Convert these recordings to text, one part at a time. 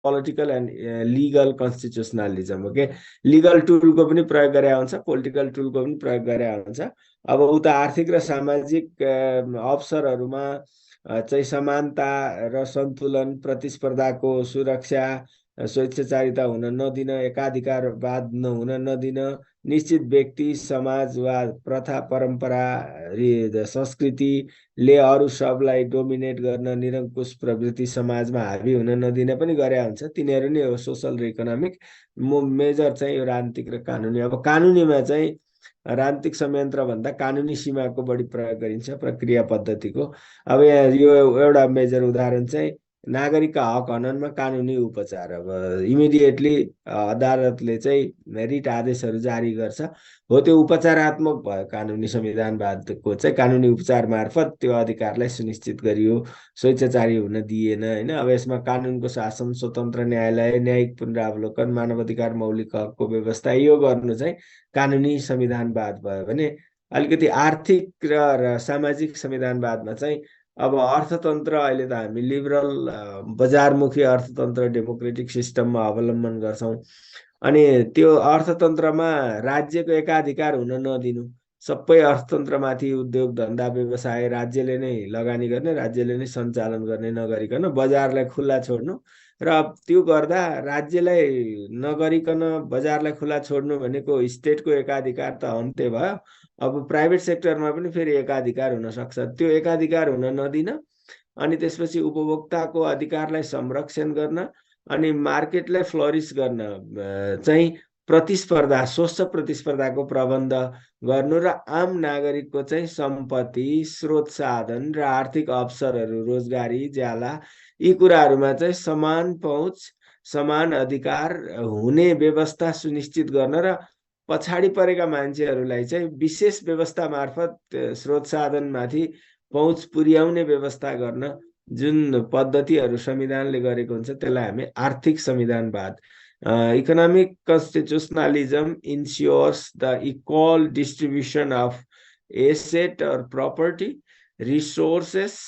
Political and legal कन्स्टिट्युसनलिजम हो के। Legal टुलको पनि प्रयोग गरे हुन्छ, पोलिटिकल टुलको पनि प्रयोग गरे हुन्छ। अब उता आर्थिक र सामाजिक अवसरहरूमा चाहिँ समानता र सन्तुलन, प्रतिस्पर्धाको सुरक्षा, स्वेच्छाचारिता हुन नदिन, एकाधिकारवाद हुन नदिन, निश्चित व्यक्ति, समाज वा प्रथा परम्परा संस्कृतिले अरू सबलाई डोमिनेट गर्न निरङ्कुश प्रवृत्ति समाजमा हाबी हुन नदिन पनि गरे हुन्छ। तिनीहरू नै हो सोसल र इकोनोमिक। मेजर चाहिँ यो राजनीतिक र कानुनी। अब कानुनीमा चाहिँ राजनीतिक संयन्त्र भन्दा कानुनी सीमाको बढी प्रयोग गरिन्छ प्रक्रिया पद्धतिको। अब यहाँ यो एउटा मेजर उदाहरण चाहिँ नागरिकका हक हननमा कानुनी उपचार। अब इमिडिएटली अदालतले चाहिँ रिट आदेशहरू जारी गर्छ, हो त्यो उपचारात्मक भयो। कानुनी संविधानवादको चाहिँ कानुनी उपचार मार्फत त्यो अधिकारलाई सुनिश्चित गरियो, स्वेच्छाचारी हुन दिएन होइन। अब यसमा कानुनको शासन, स्वतन्त्र न्यायालय, न्यायिक पुनरावलोकन, मानवाधिकार, मौलिक हकको व्यवस्था, यो गर्नु चाहिँ कानुनी संविधानवाद भयो भने अलिकति आर्थिक र सामाजिक संविधानवादमा चाहिँ अब अर्थतन्त्र अहिले त हामी लिबरल बजारमुखी अर्थतन्त्र डेमोक्रेटिक सिस्टममा अवलम्बन गर्छौँ। अनि त्यो अर्थतन्त्रमा राज्यको एकाधिकार हुन नदिनु, सबै अर्थतन्त्रमाथि उद्योग धन्दा व्यवसाय राज्यले नै लगानी गर्ने, राज्यले नै सञ्चालन गर्ने नगरिकन बजारलाई खुल्ला छोड्नु। र त्यो गर्दा राज्यलाई नगरिकन बजारलाई खुल्ला छोड्नु भनेको स्टेटको एकाधिकार त अन्त्य भयो। अब प्राइभेट सेक्टरमा पनि फेरि एकाधिकार हुन सक्छ, त्यो एकाधिकार हुन नदिन। अनि त्यसपछि उपभोक्ताको अधिकारलाई संरक्षण गर्न अनि मार्केटलाई फ्लरिस गर्न चाहिँ प्रतिस्पर्धा, स्वच्छ प्रतिस्पर्धाको प्रबन्ध गर्नु र आम नागरिकको चाहिँ सम्पत्ति, स्रोत साधन र आर्थिक अवसरहरू, रोजगारी, ज्याला, यी कुराहरूमा चाहिँ समान पहुँच, समान अधिकार हुने व्यवस्था सुनिश्चित गर्न र पछाडि परेका मान्छेहरूलाई चाहिँ विशेष व्यवस्था मार्फत स्रोत साधनमाथि पहुँच पुर्याउने व्यवस्था गर्न जुन पद्धतिहरू संविधानले गरेको हुन्छ त्यसलाई हामी आर्थिक संविधानवाद। Economic constitutionalism ensures the equal distribution of asset और property, resources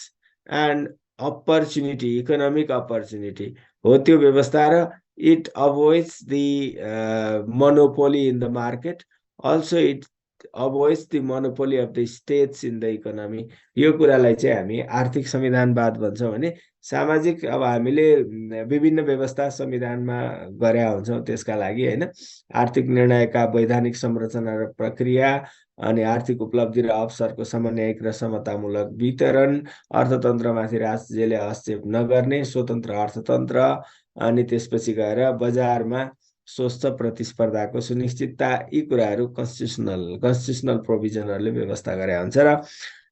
and opportunity, economic opportunity हो त्यो व्यवस्था। र it avoids the monopoly in the market. Also, it avoids the monopoly of the states in the economy. यो कुरालाई चाहिँ हामी आर्थिक संविधानवाद भन्छौँ भने सामाजिक अब हामीले विभिन्न व्यवस्था संविधानमा गरेका हुन्छौँ त्यसका लागि होइन। आर्थिक निर्णयका वैधानिक संरचना र प्रक्रिया, अनि आर्थिक उपलब्धि र अवसरको समन्वयिक र समतामूलक वितरण, अर्थतन्त्रमाथि राज्यले हस्तक्षेप नगर्ने स्वतन्त्र अर्थतन्त्र, अनि त्यसपछि गएर बजारमा स्वच्छ प्रतिस्पर्धाको सुनिश्चितता, यी कुराहरू कन्स्टिट्युसनल प्रोभिजनहरूले व्यवस्था गरे हुन्छ। र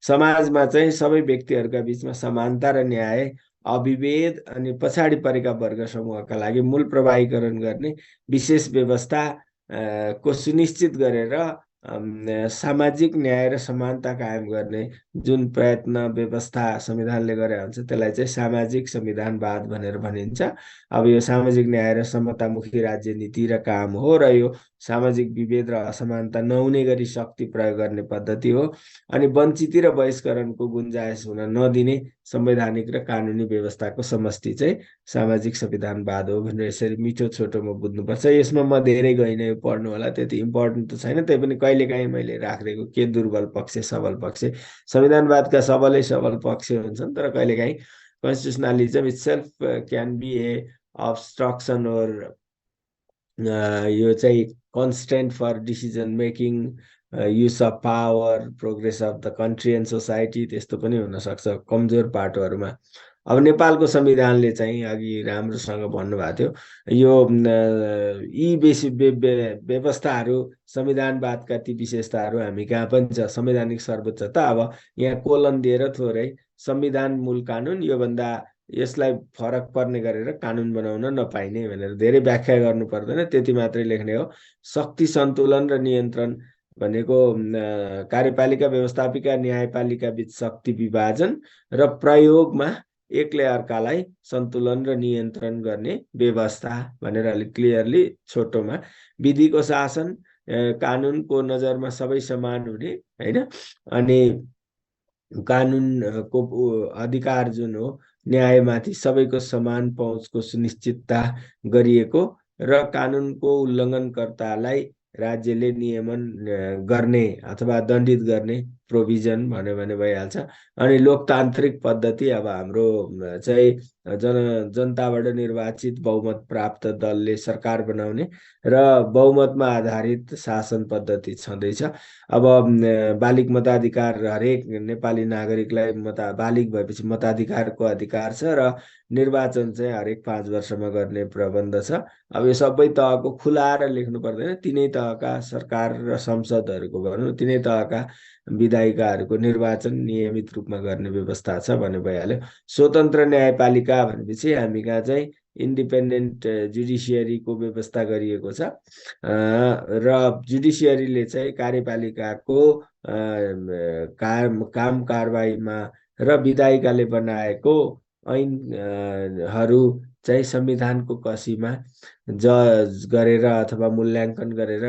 समाजमा चाहिँ सबै व्यक्तिहरूका बीचमा समानता र न्याय, अविभेद अनि पछाडि परेका वर्ग समूहका लागि मूल प्रवाहीकरण गर्ने विशेष व्यवस्था को सुनिश्चित गरेर सामाजिक न्याय र समानता कायम गर्ने जुन प्रयत्न व्यवस्था संविधानले गरे हुन्छ त्यसलाई चाहिँ सामाजिक संविधानवाद भनेर भनिन्छ। अब यो सामाजिक न्याय र समतामुखी राज्य नीति र काम हो र यो सामाजिक विभेद र असमानता नहुने गरी शक्ति प्रयोग गर्ने पद्धति हो। अनि वञ्चित र बहिष्करणको गुन्जाइस हुन नदिने संवैधानिक र कानुनी व्यवस्थाको समष्टि चाहिँ सामाजिक संविधानवाद हो भनेर यसरी मिठो छोटोमा बुझ्नुपर्छ। यसमा म धेरै गइनँ, यो पढ्नु होला, त्यति इम्पोर्टेन्ट त छैन, त्यही पनि कहिलेकाहीँ मैले राखिदिएको के दुर्बल पक्ष सबल पक्ष। संविधानवादका सबलै सबल पक्ष हुन्छन्, तर कहिलेकाहीँ constitutionalism itself can be a obstruction or यो चाहिँ constraint for decision making, use of power, progress of the country and society, त्यस्तो पनि हुन सक्छ कमजोर पाटोहरूमा। अब नेपालको संविधानले चाहिँ अघि राम्रोसँग भन्नुभएको थियो यो यी व्यवस्थाहरू संविधानवादका ती विशेषताहरू हामी कहाँ पनि छ। संवैधानिक सर्वोच्चता, अब यहाँ कोलन दिएर थोरै संविधान मूल कानुन, योभन्दा यसलाई फरक पर्ने गरेर कानुन बनाउन नपाइने भनेर धेरै व्याख्या गर्नु पर्दैन, त्यति मात्रै लेख्ने हो। शक्ति सन्तुलन र नियन्त्रण भनेको कार्यपालिका, व्यवस्थापिका, न्यायपालिका बीच शक्ति विभाजन र प्रयोगमा एकले अर्कालाई सन्तुलन र नियन्त्रण गर्ने व्यवस्था भनेर अलिक क्लियरली छोटोमा। विधिको शासन, कानुनको नजरमा सबै समान हुने होइन। अनि कानुनको अधिकार जुन हो न्यायमाथि सबैको समान पहुँचको सुनिश्चितता गरिएको र कानुनको उल्लङ्घनकर्तालाई राज्यले नियमन गर्ने अथवा दण्डित गर्ने प्रोभिजन भन्यो भने भइहाल्छ। अनि लोकतान्त्रिक पद्धति अब हाम्रो चाहिँ जनताबाट निर्वाचित बहुमत प्राप्त दलले सरकार बनाउने र बहुमतमा आधारित शासन पद्धति छँदैछ। अब बालिग मताधिकार हरेक नेपाली नागरिकलाई बालिग भएपछि मताधिकारको अधिकार छ र निर्वाचन चाहिँ हरेक 5 वर्षमा गर्ने प्रबन्ध छ। अब यो सबै तहको खुलाएर लेख्नु पर्दैन, तिनै तहका सरकार र संसदहरूको भनौँ तिनै तहका विधायिकाहरूको निर्वाचन नियमित रूपमा गर्ने व्यवस्था छ भन्ने भइहाल्यो। स्वतन्त्र न्यायपालिका भनेपछि हामी कहाँ चाहिँ इन्डिपेन्डेन्ट जुडिसियरीको व्यवस्था गरिएको छ र जुडिसियरीले चाहिँ कार्यपालिकाको काम कारबाहीमा र विधायिकाले बनाएको ऐनहरू चाहिँ संविधानको कसीमा जज गरेर अथवा मूल्याङ्कन गरेर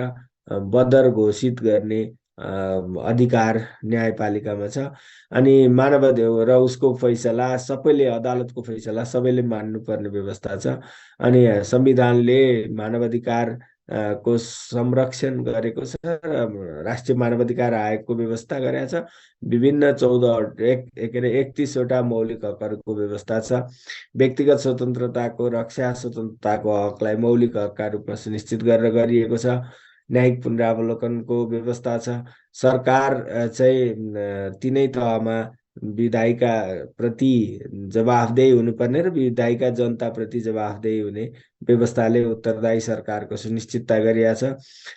बदर घोषित गर्ने अधिकार न्यायपालिकामा छ। अनि मानवाधिकार र उसको फैसला सबैले, अदालतको फैसला सबैले मान्नुपर्ने व्यवस्था छ। अनि संविधानले मानवाधिकार को संरक्षण गरेको छ र राष्ट्रिय मानवाधिकार आयोगको व्यवस्था गरेको छ। विभिन्न 31वटा मौलिक हकहरूको व्यवस्था छ। व्यक्तिगत स्वतन्त्रताको रक्षा, स्वतन्त्रताको हकलाई मौलिक हकका रूपमा सुनिश्चित गरेर गरिएको छ। न्यायिक पुनरावलोकनको व्यवस्था छ। सरकार चाहिँ तिनै तहमा विधायिका प्रति जवाफदेही हुनुपर्ने र विधायिका जनताप्रति जवाफदेही हुने व्यवस्थाले उत्तरदायी सरकारको सुनिश्चितता गरिएको छ।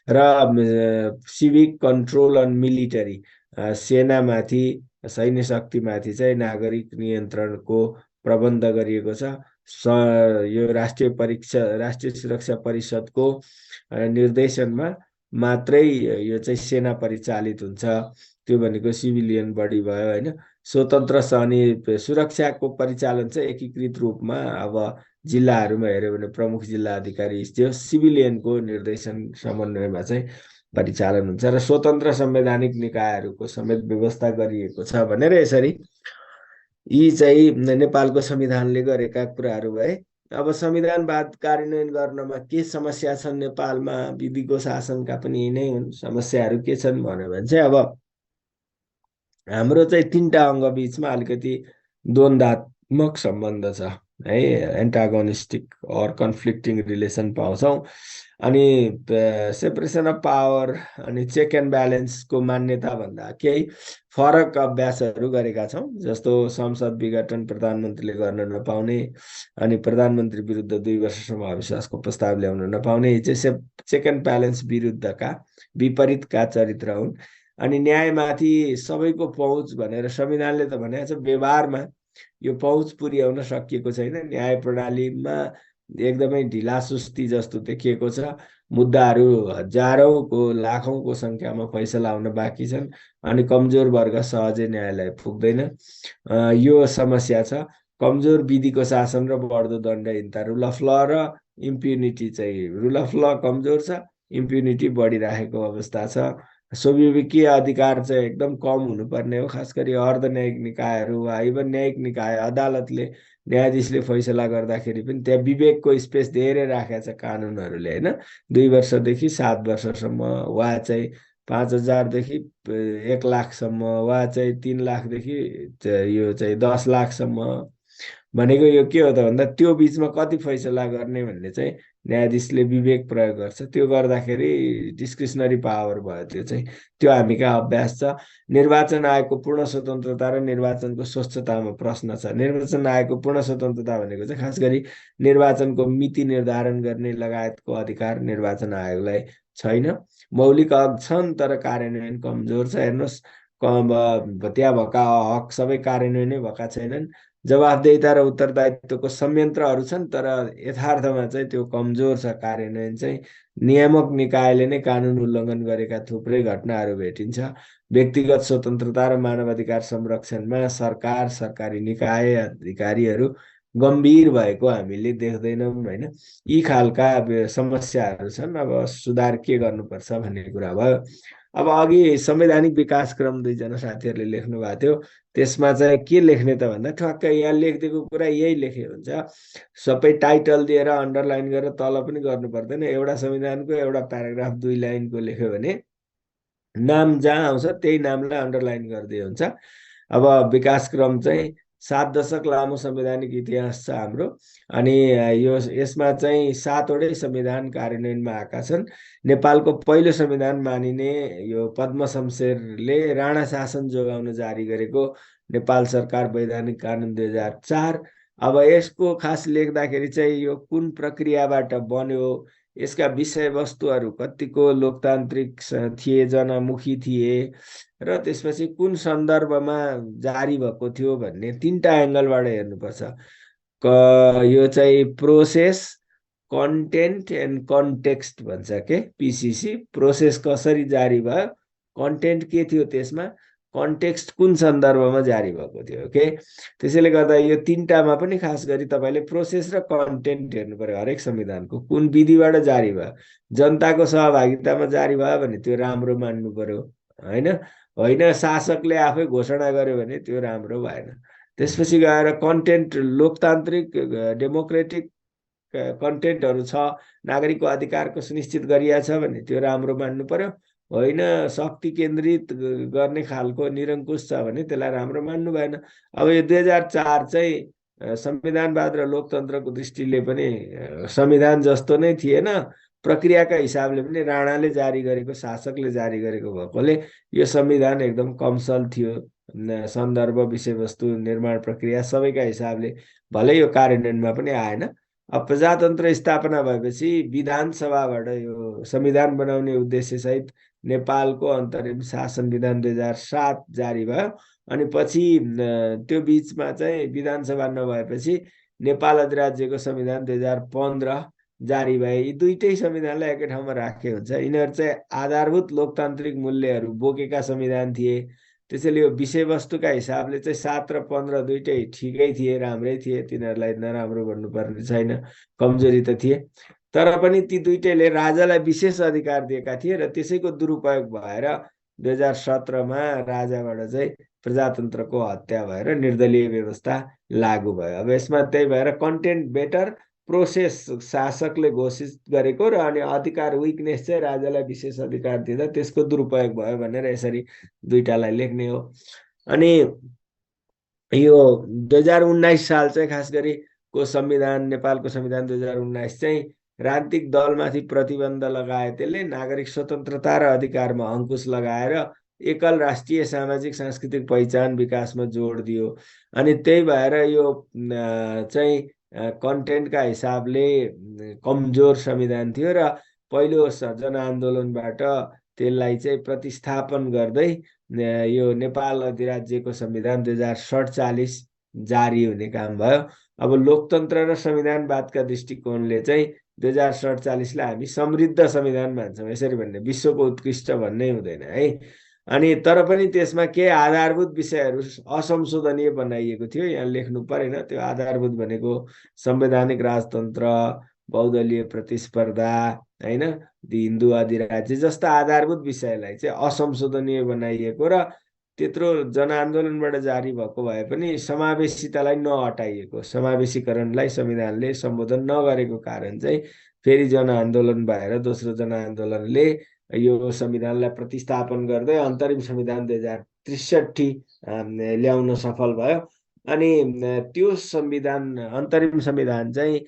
र सिभिक कन्ट्रोल अन मिलिटरी, सेनामाथि, सैन्य शक्तिमाथि चाहिँ नागरिक नियन्त्रणको प्रबन्ध गरिएको छ। यो राष्ट्रिय सुरक्षा परिषदको निर्देशनमा मात्रै यो चाहिँ सेना परिचालित हुन्छ। त्यो भनेको सिभिलियन बडी भयो होइन। स्वतन्त्र अनि सुरक्षाको परिचालन चाहिँ एकीकृत रूपमा अब जिल्लाहरूमा हेऱ्यो भने प्रमुख जिल्ला अधिकारी त्यो सिभिलियनको निर्देशन समन्वयमा चाहिँ परिचालन हुन्छ र स्वतन्त्र संवैधानिक निकायहरूको समेत व्यवस्था गरिएको छ भनेर यसरी यी चाहिँ नेपालको संविधानले गरेका कुराहरू भए। अब संविधानवाद कार्यान्वयन गर्नमा के समस्या छन् नेपालमा, विधिको शासनका पनि यिनै हुन् समस्याहरू के छन् भन्यो भने चाहिँ अब हाम्रो चाहिँ 3टा अङ्ग बिचमा अलिकति द्वन्द्वात्मक सम्बन्ध छ है, एन्टागोनिस्टिक अर कन्फ्लिक्टिङ रिलेसन पाउँछौँ। अनि सेपरेसन अफ पावर अनि चेक एन्ड ब्यालेन्सको मान्यता भन्दा केही फरक अभ्यासहरू गरेका छौँ। जस्तो संसद विघटन प्रधानमन्त्रीले गर्न नपाउने, अनि प्रधानमन्त्री विरुद्ध 2 वर्षसम्म अविश्वासको प्रस्ताव ल्याउन नपाउने, चाहिँ चेक एन्ड ब्यालेन्स विरुद्धका विपरीतका चरित्र हुन्। अनि न्यायमाथि सबैको पहुँच भनेर संविधानले त भनेको छ, व्यवहारमा यो पहुँच पुर्याउन सकिएको छैन। न्याय प्रणालीमा एकदमै ढिलासुस्ती जस्तो देखिएको छ। मुद्दाहरू हजारौँको लाखौँको सङ्ख्यामा फैसला हुन बाँकी छन् अनि कमजोर वर्ग सहजै न्यायालय पुग्दैन। यो समस्या छ। कमजोर विधिको शासन र बढ्दो दण्डहीनता, रुल अफ ल र इम्प्युनिटी चाहिँ, रुल अफ ल कमजोर छ, इम्प्युनिटी बढिराखेको अवस्था छ। स्वाभाविकीय अधिकार चाहिँ एकदम कम हुनुपर्ने हो, खास गरी अर्धन्यायिक निकायहरू वा इभन न्यायिक निकाय अदालतले न्यायाधीशले फैसला गर्दाखेरि पनि त्यहाँ विवेकको स्पेस धेरै राखेको छ कानुनहरूले होइन। 2 वर्षदेखि 7 वर्षसम्म वा चाहिँ 5,000देखि 1 लाखसम्म वा चाहिँ 3 लाखदेखि यो चाहिँ 10 लाखसम्म भनेको यो के हो त भन्दा त्यो बिचमा कति फैसला गर्ने भन्ने चाहिँ न्यायाधीशले विवेक प्रयोग गर्छ। त्यो गर्दाखेरि डिस्क्रिसनरी पावर भयो। त्यो चाहिँ त्यो हामी कहाँ अभ्यास छ। निर्वाचन आयोगको पूर्ण स्वतन्त्रता र निर्वाचनको स्वच्छतामा प्रश्न छ। निर्वाचन आयोगको पूर्ण स्वतन्त्रता भनेको चाहिँ खास गरी निर्वाचनको मिति निर्धारण गर्ने लगायतको अधिकार निर्वाचन आयोगलाई छैन। मौलिक हक छन् तर कार्यान्वयन कमजोर छ। हेर्नुहोस्, त्यहाँ भएका हक सबै कार्यान्वयनै भएका छैनन्। जवाफदेहिता र उत्तरदायित्वको संयन्त्रहरू छन् तर यथार्थमा चाहिँ त्यो कमजोर छ कार्यान्वयन चाहिँ। नियामक निकायले नै कानुन उल्लङ्घन गरेका थुप्रै घटनाहरू भेटिन्छ। व्यक्तिगत स्वतन्त्रता र मानवाधिकार संरक्षणमा सरकार, सरकारी निकाय, अधिकारीहरू गम्भीर भएको हामीले देख्दैनौँ होइन। यी खालका समस्याहरू छन्। अब सुधार के गर्नुपर्छ भन्ने कुरा भयो। अब अघि संवैधानिक विकासक्रम 2जना साथीहरूले लेख्नु भएको थियो। त्यसमा चाहिँ के लेख्ने त भन्दा ठ्याक्कै यहाँ लेखिदिएको कुरा यही लेखे हुन्छ। सबै टाइटल दिएर अन्डरलाइन गरेर तल पनि गर्नु पर्दैन। एउटा संविधानको एउटा प्याराग्राफ 2 लाइनको लेख्यो भने नाम जहाँ आउँछ त्यही नामलाई अन्डरलाइन गरिदिए हुन्छ। अब विकासक्रम चाहिँ 7 दशक लामो संवैधानिक इतिहास छ हाम्रो। अनि यो यसमा चाहिँ 7वटै संविधान कार्यान्वयनमा आएका छन्। नेपालको पहिलो संविधान मानिने यो पद्म शमशेरले राणा शासन जोगाउन जारी गरेको नेपाल सरकार वैधानिक कानुन 2004। अब यसको खास लेख्दाखेरि चाहिँ यो कुन प्रक्रियाबाट बन्यो, यसका विषयवस्तुहरू कतिको लोकतान्त्रिक थिए, जनमुखी थिए, र त्यसपछि कुन सन्दर्भमा जारी भएको थियो भन्ने 3टा एङ्गलबाट हेर्नुपर्छ। यो चाहिँ प्रोसेस, कन्टेन्ट एन्ड कन्टेक्स्ट भन्छ के पिसिसी। प्रोसेस कसरी जारी भयो, कन्टेन्ट के थियो त्यसमा, कन्टेक्स्ट कुन सन्दर्भमा जारी भएको थियो के। त्यसैले गर्दा यो 3टामा पनि खास गरी तपाईँले प्रोसेस र कन्टेन्ट हेर्नु पर्यो। हरेक संविधानको कुन विधिबाट जारी भयो, जनताको सहभागितामा जारी भयो भने त्यो राम्रो मान्नु पर्यो, होइन होइन शासकले आफै घोषणा गर्यो भने त्यो राम्रो भएन। त्यसपछि गएर कन्टेन्ट लोकतान्त्रिक डेमोक्रेटिक कन्टेन्टहरू छ, नागरिकको अधिकारको सुनिश्चित गरिया छ भने त्यो राम्रो मान्नु पर्यो। होइन शक्ति केन्द्रित गर्ने खालको निरङ्कुश छ भने त्यसलाई राम्रो मान्नु भएन। अब यो 2004 चाहिँ संविधानवाद र लोकतन्त्रको दृष्टिले पनि संविधान जस्तो नै थिएन, प्रक्रियाका हिसाबले पनि राणाले जारी गरेको, शासकले जारी गरेको भएकोले यो संविधान एकदम कमसल थियो। सन्दर्भ, विषयवस्तु, निर्माण प्रक्रिया सबैका हिसाबले भलै यो कार्यान्वयनमा पनि आएन। अब प्रजातन्त्र स्थापना भएपछि विधान सभाबाट यो संविधान बनाउने उद्देश्यसहित नेपालको अन्तरिम शासन विधान 2007 जारी भयो। अनि पछि त्यो बिचमा चाहिँ विधान सभा नभएपछि नेपाल अधिराज्यको संविधान 2015 जारी भए। यी दुईटै संविधानलाई एकै ठाउँमा राखे हुन्छ। यिनीहरू चाहिँ आधारभूत लोकतान्त्रिक मूल्यहरू बोकेका संविधान थिए। त्यसैले यो विषयवस्तुका हिसाबले चाहिँ 7 र 15 दुईटै ठिकै थिए, राम्रै थिए, तिनीहरूलाई नराम्रो भन्नुपर्ने छैन, कमजोरी त थिए। तर पनि ती दुईटैले राजालाई विशेष अधिकार दिएका थिए र त्यसैको दुरुपयोग भएर 2017मा राजाबाट चाहिँ प्रजातन्त्रको हत्या भएर निर्दलीय व्यवस्था लागू भयो। अब यसमा त्यही भएर कन्टेन्ट बेटर, प्रोसेस शासकले घोषित गरेको, र अनि अधिकार विकनेस चाहिँ राजालाई विशेष अधिकार दिँदा त्यसको दुरुपयोग भयो भनेर यसरी दुईटालाई लेख्ने हो। अनि यो 2019 साल चाहिँ खास गरी को संविधान, नेपालको संविधान 2019 चाहिँ राजनीतिक दलमाथि प्रतिबन्ध लगाए, त्यसले नागरिक स्वतन्त्रता र अधिकारमा अङ्कुश लगाएर एकल राष्ट्रिय सामाजिक सांस्कृतिक पहिचान विकासमा जोड दियो। अनि त्यही भएर यो चाहिँ कन्टेन्टका हिसाबले कमजोर संविधान थियो र पहिलो जनआन्दोलनबाट त्यसलाई चाहिँ प्रतिस्थापन गर्दै यो नेपाल अधिराज्यको संविधान 2047 जारी हुने काम भयो। अब लोकतन्त्र र संविधानवादका दृष्टिकोणले चाहिँ 2047लाई हामी समृद्ध संविधान मान्छौँ। यसरी भन्ने विश्वको उत्कृष्ट भन्नै हुँदैन है। अनि तर पनि त्यसमा केही आधारभूत विषयहरू असंशोधनीय बनाइएको थियो, यहाँ लेख्नु परेन। त्यो आधारभूत भनेको संवैधानिक राजतन्त्र, बहुदलीय प्रतिस्पर्धा, होइन, हिन्दू अधिराज्य जस्ता आधारभूत विषयलाई चाहिँ असंशोधनीय बनाइएको र त्यत्रो जनआन्दोलनबाट जारी भएको भए पनि समावेशितालाई नहटाइएको, समावेशीकरणलाई संविधानले सम्बोधन नगरेको कारण चाहिँ फेरि जनआन्दोलन भएर दोस्रो जनआन्दोलनले यो संविधानलाई प्रतिस्थापन गर्दै अन्तरिम संविधान 2063 ल्याउन सफल भयो। अनि त्यो संविधान, अन्तरिम संविधान चाहिँ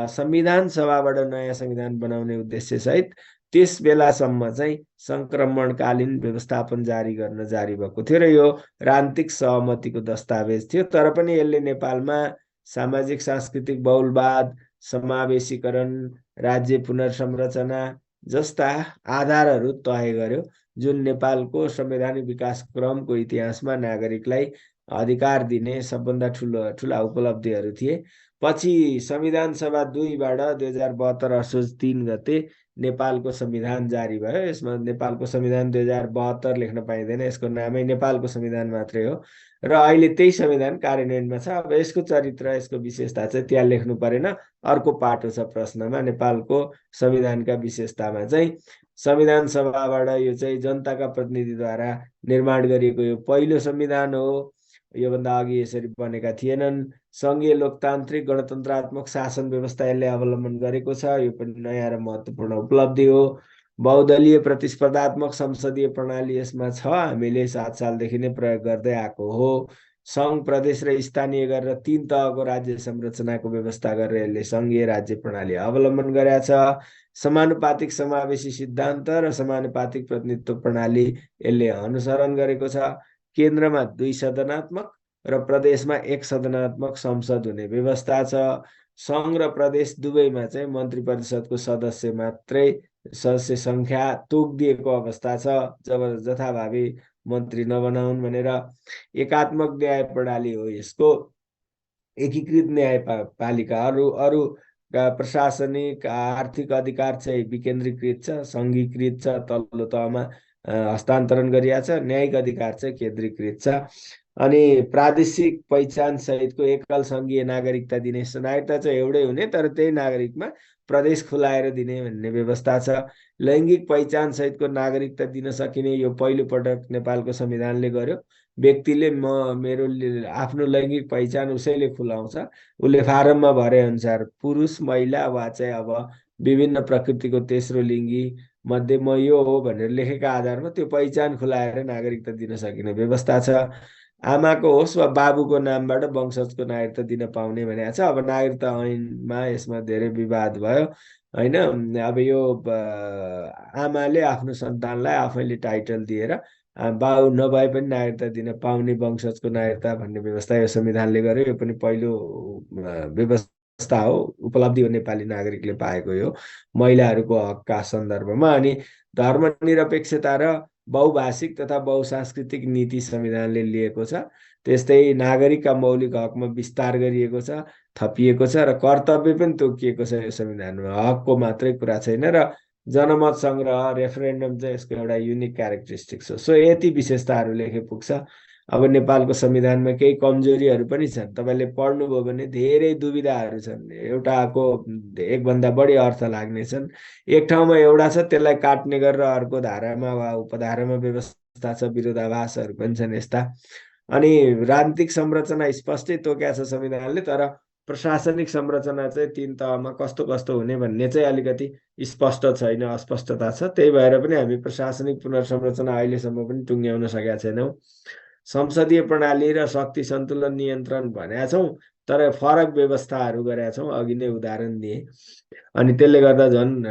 संविधान सभाबाट नयाँ संविधान बनाउने उद्देश्यसहित त्यस बेलासम्म चाहिँ सङ्क्रमणकालीन व्यवस्थापन जारी गर्न जारी भएको थियो र यो राजनीतिक सहमतिको दस्तावेज थियो। तर पनि यसले नेपालमा सामाजिक सांस्कृतिक बहुलवाद, समावेशीकरण, राज्य पुनर्संरचना जस्ता आधारहरू तय गर्यो, जुन नेपालको संवैधानिक विकास क्रमको इतिहासमा नागरिकलाई अधिकार दिने सबभन्दा ठुला उपलब्धिहरू थिए। पछि संविधान सभा 2बाट 2072 असोज 3 गते नेपालको संविधान जारी भयो। यसमा नेपालको संविधान 2072 लेख्न पाइँदैन, यसको नामै नेपालको संविधान मात्रै हो र अहिले त्यही संविधान कार्यान्वयनमा छ। अब यसको चरित्र, यसको विशेषता चाहिँ त्यहाँ लेख्नु परेन, अर्को पाटो छ प्रश्नमा। नेपालको संविधानका विशेषतामा चाहिँ संविधान सभाबाट यो चाहिँ जनताका प्रतिनिधिद्वारा निर्माण गरिएको यो पहिलो संविधान हो। योभन्दा अघि यसरी बनेका थिएनन्। सङ्घीय लोकतान्त्रिक गणतन्त्रात्मक शासन व्यवस्था यसले अवलम्बन गरेको छ, यो पनि नयाँ र महत्त्वपूर्ण उपलब्धि हो। बहुदलीय प्रतिस्पर्धात्मक संसदीय प्रणाली यसमा छ, हामीले 7 सालदेखि नै प्रयोग गर्दै आएको हो। सङ्घ, प्रदेश र स्थानीय गरेर 3 तहको राज्य संरचनाको व्यवस्था गरेर यसले सङ्घीय राज्य प्रणाली अवलम्बन गरेका छ। समानुपातिक समावेशी सिद्धान्त र समानुपातिक प्रतिनिधित्व प्रणाली यसले अनुसरण गरेको छ। केन्द्रमा 2 सदनात्मक र प्रदेशमा 1 सदनात्मक संसद हुने व्यवस्था छ। सङ्घ र प्रदेश दुवैमा चाहिँ मन्त्री परिषदको सदस्य सङ्ख्या तोकिदिएको अवस्था छ, जब जथाभावी मन्त्री नबनाउन् भनेर। एकात्मक न्याय प्रणाली हो यसको। एकीकृत न्यायपालिका अरू प्रशासनिक आर्थिक अधिकार चाहिँ विकेन्द्रीकृत छ, सङ्घीकृत छ, तल्लो तहमा हस्तान्तरण गरिएको छ। न्यायिक अधिकार चाहिँ केन्द्रीकृत छ। अनि प्रादेशिक पहिचान सहितको एकल सङ्घीय नागरिकता दिने, नागरिकता चाहिँ एउटै हुने तर त्यही नागरिकमा प्रदेश खुलाएर दिने भन्ने व्यवस्था छ। लैङ्गिक पहिचान सहितको नागरिकता दिन सकिने, यो पहिलो पटक नेपालको संविधानले गर्यो। व्यक्तिले मेरो आफ्नो लैङ्गिक पहिचान उसैले खुलाउँछ, उसले फारममा भरे अनुसार पुरुष, महिला वा चाहिँ अब विभिन्न प्रकृतिको तेस्रो लिङ्गी मध्ये म यो हो भनेर लेखेका आधारमा त्यो पहिचान खुलाएर नागरिकता दिन सकिने व्यवस्था छ। आमाको होस् वा बाबुको नामबाट वंशजको नागरिकता दिन पाउने भनेको छ। अब नागरिकता ऐनमा यसमा धेरै विवाद भयो होइन। अब यो आमाले आफ्नो सन्तानलाई आफैले टाइटल दिएर बाउ नभए पनि नागरिकता दिन पाउने वंशजको नागरिकता भन्ने व्यवस्था यो संविधानले गर्यो। यो पनि पहिलो व्यवस्था हो, उपलब्धि हो नेपाली नागरिकले पाएको यो महिलाहरूको हकका सन्दर्भमा। अनि धर्मनिरपेक्षता र बहुभाषिक तथा बहुसांस्कृतिक नीति संविधानले लिएको छ। त्यस्तै नागरिकका मौलिक हकमा विस्तार गरिएको छ, थपिएको छ, र कर्तव्य पनि तोकिएको छ यो संविधानमा। हकको मात्रै कुरा छैन। र जनमत सङ्ग्रह, रेफरेन्डम चाहिँ यसको एउटा युनिक क्यारेक्टरिस्टिक्स हो। सो यति विशेषताहरू लेखे पुग्छ। अब नेपालको संविधानमा केही कमजोरीहरू पनि छन्, तपाईँले पढ्नुभयो भने धेरै दुविधाहरू छन्, एउटाको एकभन्दा बढी अर्थ लाग्ने छन्। एक ठाउँमा एउटा छ, त्यसलाई काट्ने गरेर अर्को धारामा वा उपधारामा व्यवस्था छ, विरोधाभासहरू पनि छन् यस्ता। अनि राजनीतिक संरचना स्पष्टै तोकेको छ संविधानले, तर प्रशासनिक संरचना चाहिँ 3 तहमा कस्तो कस्तो हुने भन्ने चाहिँ अलिकति स्पष्ट छैन, अस्पष्टता छ। त्यही भएर पनि हामी प्रशासनिक पुनर्संरचना अहिलेसम्म पनि टुङ्ग्याउन सकेका छैनौँ। संसदीय प्रणाली र शक्ति सन्तुलन नियन्त्रण भनेका छौँ, तर फरक व्यवस्थाहरू गरेका छौँ, अघि नै उदाहरण दिएँ। अनि त्यसले गर्दा झन्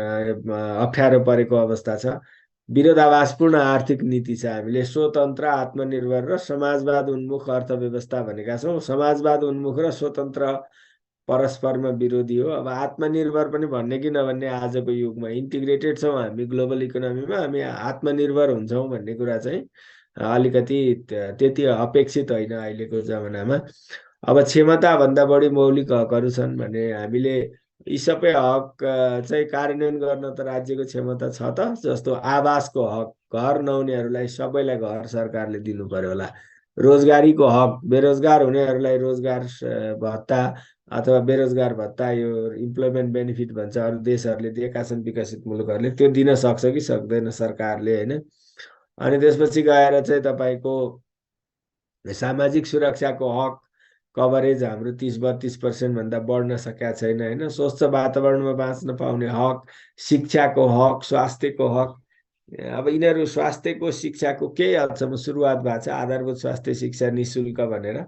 अप्ठ्यारो परेको अवस्था छ। विरोधाभासपूर्ण आर्थिक नीति छ। हामीले स्वतन्त्र, आत्मनिर्भर र समाजवाद उन्मुख अर्थव्यवस्था भनेका छौँ। समाजवाद उन्मुख र स्वतन्त्र परस्परमा विरोधी हो। अब आत्मनिर्भर पनि भन्ने कि नभन्ने, आजको युगमा इन्टिग्रेटेड छौँ हामी ग्लोबल इकोनोमीमा, हामी आत्मनिर्भर हुन्छौँ भन्ने कुरा चाहिँ अलिकति त्यति अपेक्षित होइन अहिलेको जमानामा। अब क्षमताभन्दा बढी मौलिक हकहरू छन् भने हामीले यी सबै हक चाहिँ कार्यान्वयन गर्न त राज्यको क्षमता छ त। जस्तो आवासको हक, घर नहुनेहरूलाई सबैलाई घर सरकारले दिनु पर्यो होला। रोजगारीको हक, बेरोजगार हुनेहरूलाई रोजगार भत्ता अथवा बेरोजगार भत्ता, यो इम्प्लोइमेन्ट बेनिफिट भन्छ, अरू देशहरूले दिएका छन् विकसित मुलुकहरूले, त्यो दिन सक्छ कि सक्दैन सरकारले होइन। अनि त्यसपछि गएर चाहिँ तपाईँको सामाजिक सुरक्षाको हक कभरेज हाम्रो 30-32% भन्दा बढ्न सकेका छैन होइन। स्वच्छ वातावरणमा बाँच्न पाउने हक, शिक्षाको हक, स्वास्थ्यको हक। अब यिनीहरू स्वास्थ्यको, शिक्षाको केही हदसम्म सुरुवात भएको छ, आधारभूत स्वास्थ्य शिक्षा निशुल्क भनेर।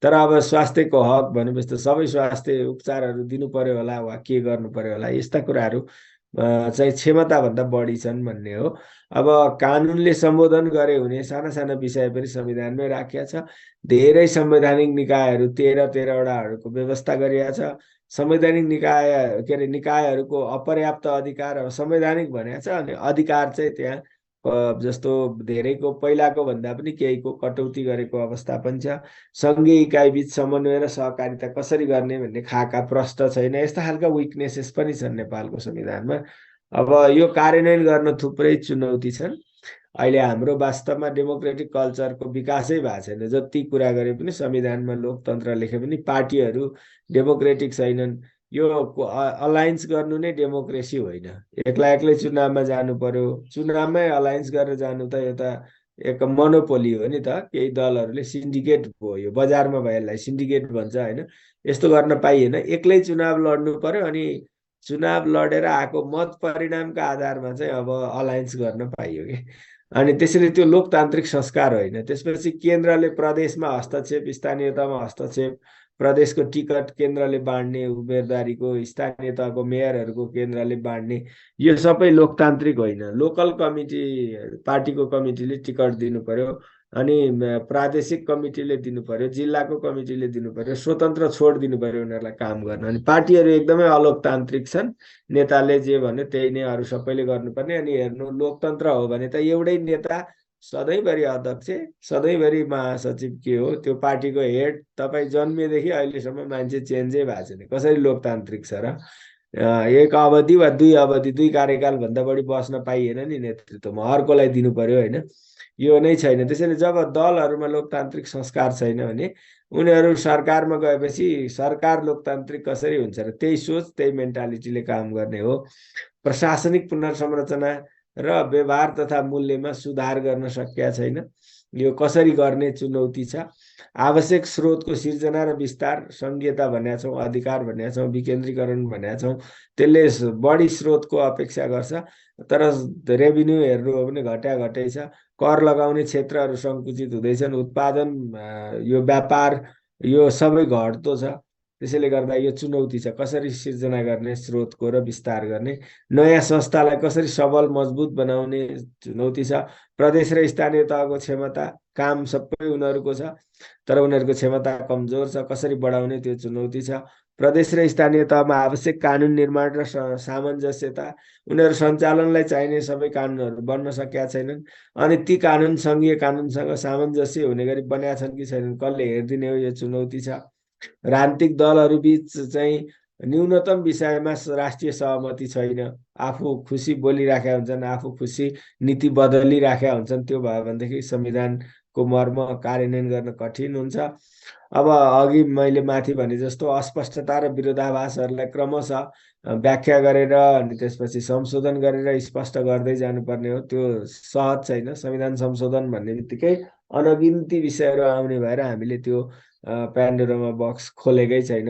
तर अब स्वास्थ्यको हक भनेपछि त सबै स्वास्थ्य उपचारहरू दिनु पर्यो होला वा के गर्नु पर्यो होला, यस्ता कुराहरू चाहिँ क्षमताभन्दा बढी छन् भन्ने हो। अब कानुनले सम्बोधन गरे हुने साना साना विषय पनि संविधानमै राखिया छ। धेरै संवैधानिक निकायहरू 13वटाहरूको व्यवस्था गरिएको छ। संवैधानिक निकाय के अरे निकायहरूको अपर्याप्त अधिकार अब संवैधानिक भनेको छ, अनि अधिकार चाहिँ त्यहाँ जस्तो धेरैको पहिलाको भन्दा पनि केहीको कटौती गरेको अवस्था पनि छ। सङ्घीय इकाइ बीच समन्वय र सहकारिता कसरी गर्ने भन्ने खाका प्रश्न छैन। यस्ता खालका विकनेसेस पनि छन् नेपालको संविधानमा। अब यो कार्यान्वयन गर्न थुप्रै चुनौती छन्। अहिले हाम्रो वास्तवमा डेमोक्रेटिक कल्चरको विकासै भएको छैन। जति कुरा गरे पनि संविधानमा लोकतन्त्र लेखे पनि पार्टीहरू डेमोक्रेटिक छैनन्। यो अलायन्स गर्नु नै डेमोक्रेसी होइन। एक्लै एक्लै चुनावमा जानु पर्यो, चुनावमै अलायन्स गरेर जानु त यो त एक मोनोपोली हो नि त, केही दलहरूले सिन्डिकेट भयो, यो बजारमा भएलाई सिन्डिकेट भन्छ होइन। यस्तो गर्न पाइएन, एक्लै चुनाव लड्नु पर्यो, अनि चुनाव लडेर आएको मत परिणामका आधारमा चाहिँ अब अलायन्स गर्न पाइयो कि। अनि त्यसैले त्यो लोकतान्त्रिक संस्कार होइन। त्यसपछि केन्द्रले प्रदेशमा हस्तक्षेप, स्थानीय तहमा हस्तक्षेप, प्रदेशको टिकट केन्द्रले बाँड्ने, उम्मेदवारीको स्थानीय तहको मेयरहरूको केन्द्रले बाँड्ने, यो सबै लोकतान्त्रिक होइन। लोकल कमिटी, पार्टीको कमिटीले टिकट दिनु पर्यो, अनि प्रादेशिक कमिटीले दिनु पर्यो, जिल्लाको कमिटीले दिनु पर्यो, स्वतन्त्र छोड दिनु पर्यो उनीहरूलाई काम गर्न। अनि पार्टीहरू एकदमै अलोकतान्त्रिक छन्, नेताले जे भन्यो त्यही नै अरू सबैले गर्नुपर्ने। अनि हेर्नु, लोकतन्त्र हो भने त एउटै नेता सधैँभरि अध्यक्ष, सधैँभरि महासचिव के हो, त्यो पार्टीको हेड। तपाईँ जन्मेदेखि अहिलेसम्म मान्छे चेन्जै भएको छैन, कसरी लोकतान्त्रिक छ र? एक अवधि वा दुई अवधि, दुई कार्यकाल भन्दा बढी बस्न पाइएन नि नेतृत्वमा, अर्कोलाई दिनु पर्यो होइन, यो नै छैन। त्यसैले जब दलहरूमा लोकतान्त्रिक संस्कार छैन भने उनीहरू सरकारमा गएपछि सरकार लोकतान्त्रिक कसरी हुन्छ र? त्यही सोच, त्यही मेन्टालिटीले काम गर्ने हो। प्रशासनिक पुनर्संरचना र व्यवहार तथा मूल्यमा सुधार गर्न सकिया छैन। यो कसरी गर्ने चुनौती छ। आवश्यक स्रोतको सिर्जना र विस्तार, संघीयता भनेका छौँ, अधिकार भनेका छौँ, विकेन्द्रीकरण भनेका छौँ, त्यसले बढी स्रोतको अपेक्षा गर्छ। तर रेभिन्यू हेर्नु हो भने घटै छ। कर लगाउने क्षेत्रहरू सङ्कुचित हुँदैछन्, उत्पादन, यो व्यापार, यो सबै घट्दो छ। त्यसैले गर्दा यो चुनौती छ, कसरी सिर्जना गर्ने, स्रोतको र विस्तार गर्ने। नयाँ संस्थालाई कसरी सबल मजबुत बनाउने चुनौती छ। प्रदेश र स्थानीय तहको क्षमता, काम सबै उनीहरूको छ, तर उनीहरूको क्षमता कमजोर छ, कसरी बढाउने त्यो चुनौती छ। प्रदेश र स्थानीय तहमा आवश्यक कानुन निर्माण र सामञ्जस्यता, उनीहरू सञ्चालनलाई चाहिने सबै कानुनहरू बन्न सकेका छैनन्। अनि ती कानुन सङ्घीय कानुनसँग सामञ्जस्य हुने गरी बनाएका छन् कि छैनन्, कसले हेरिदिने हो, यो चुनौती छ। राजनीतिक दलहरू बिच चाहिँ न्यूनतम विषयमा राष्ट्रिय सहमति छैन। आफू खुसी बोलिराखेका हुन्छन्, आफू खुसी नीति बदलिराखेका हुन्छन्। त्यो भयो भनेदेखि संविधानको मर्म कार्यान्वयन गर्न कठिन हुन्छ। अब अघि मैले माथि भने जस्तो अस्पष्टता र विरोधाभासहरूलाई क्रमशः व्याख्या गरेर अनि त्यसपछि संशोधन गरेर स्पष्ट गर्दै जानुपर्ने हो। त्यो सहज छैन। संविधान संशोधन भन्ने बित्तिकै अनगिन्ती विषयहरू आउने भएर हामीले त्यो प्यान्डोरामा बक्स खोलेकै छैन।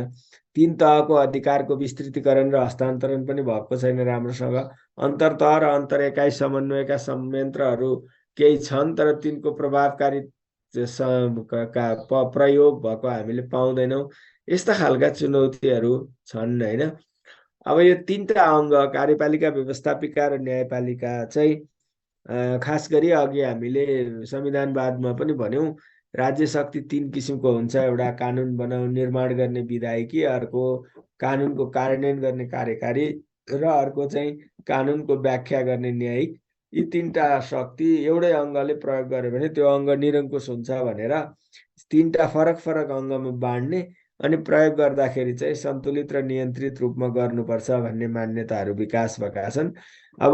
तीन तहको अधिकारको विस्तृतीकरण र हस्तान्तरण पनि भएको छैन राम्रोसँग। अन्तर्तह र अन्तर एकाइ समन्वयका संयन्त्रहरू केही छन्, तर तिनको प्रभावकारी प्रयोग भएको हामीले पाउँदैनौँ। यस्ता खालका चुनौतीहरू छन् होइन। अब यो तीनटा अङ्ग, कार्यपालिका, व्यवस्थापिका र न्यायपालिका चाहिँ खास गरी अघि हामीले संविधानवादमा पनि भन्यौँ, राज्य शक्ति तीन किसिमको हुन्छ। एउटा कानुन बनाउने, निर्माण गर्ने विधायकी, अर्को कानुनको कार्यान्वयन गर्ने कार्यकारी, र अर्को चाहिँ कानुनको व्याख्या गर्ने न्यायिक। यी तीनटा शक्ति एउटै अङ्गले प्रयोग गर्यो भने त्यो अङ्ग निरङ्कुश हुन्छ भनेर तीनटा फरक फरक अङ्गमा बाँड्ने अनि प्रयोग गर्दाखेरि चाहिँ सन्तुलित र नियन्त्रित रूपमा गर्नुपर्छ भन्ने मान्यताहरू विकास भएका छन्। अब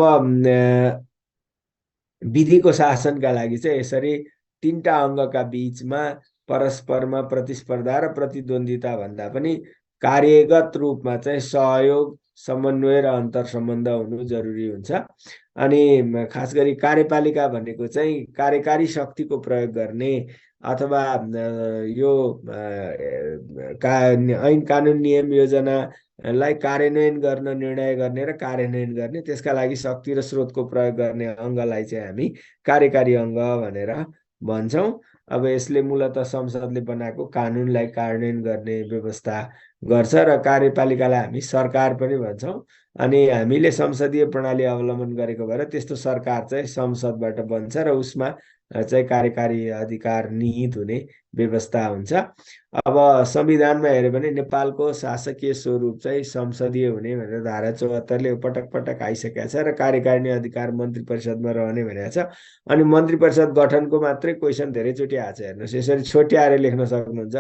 विधिको शासनका लागि चाहिँ यसरी तीनटा अङ्गका बीचमा परस्परमा प्रतिस्पर्धा र प्रतिद्वन्दिता भन्दा पनि कार्यगत रूपमा चाहिँ सहयोग, समन्वय र अन्तर सम्बन्ध हुनु जरुरी हुन्छ। अनि खास गरी कार्यपालिका भनेको चाहिँ कार्यकारी शक्तिको प्रयोग गर्ने अथवा यो ऐन कानुन नियम योजनालाई कार्यान्वयन गर्न, निर्णय गर्ने र कार्यान्वयन गर्ने, त्यसका लागि शक्ति र स्रोतको प्रयोग गर्ने अङ्गलाई चाहिँ हामी कार्यकारी अङ्ग भनेर भन्छौँ। अब यसले मूलतः संसदले बनाएको कानुनलाई कार्यान्वयन गर्ने व्यवस्था गर्छ र कार्यपालिकालाई हामी सरकार पनि भन्छौँ। अनि हामीले संसदीय प्रणाली अवलम्बन गरेको भएर त्यस्तो सरकार चाहिँ संसदबाट बन्छ र उसमा चाहिँ कार्यकारी अधिकार निहित हुने व्यवस्था हुन्छ। अब संविधानमा हेऱ्यो भने नेपालको शासकीय स्वरूप चाहिँ संसदीय हुने भनेर धारा 74ले पटक पटक आइसकेको छ र कार्यकारिणी अधिकार मन्त्री परिषदमा रहने भनेको छ। अनि मन्त्री परिषद गठनको मात्रै क्वेसन धेरैचोटि आएको छ, हेर्नुहोस्, यसरी छोट्याएर लेख्न सक्नुहुन्छ।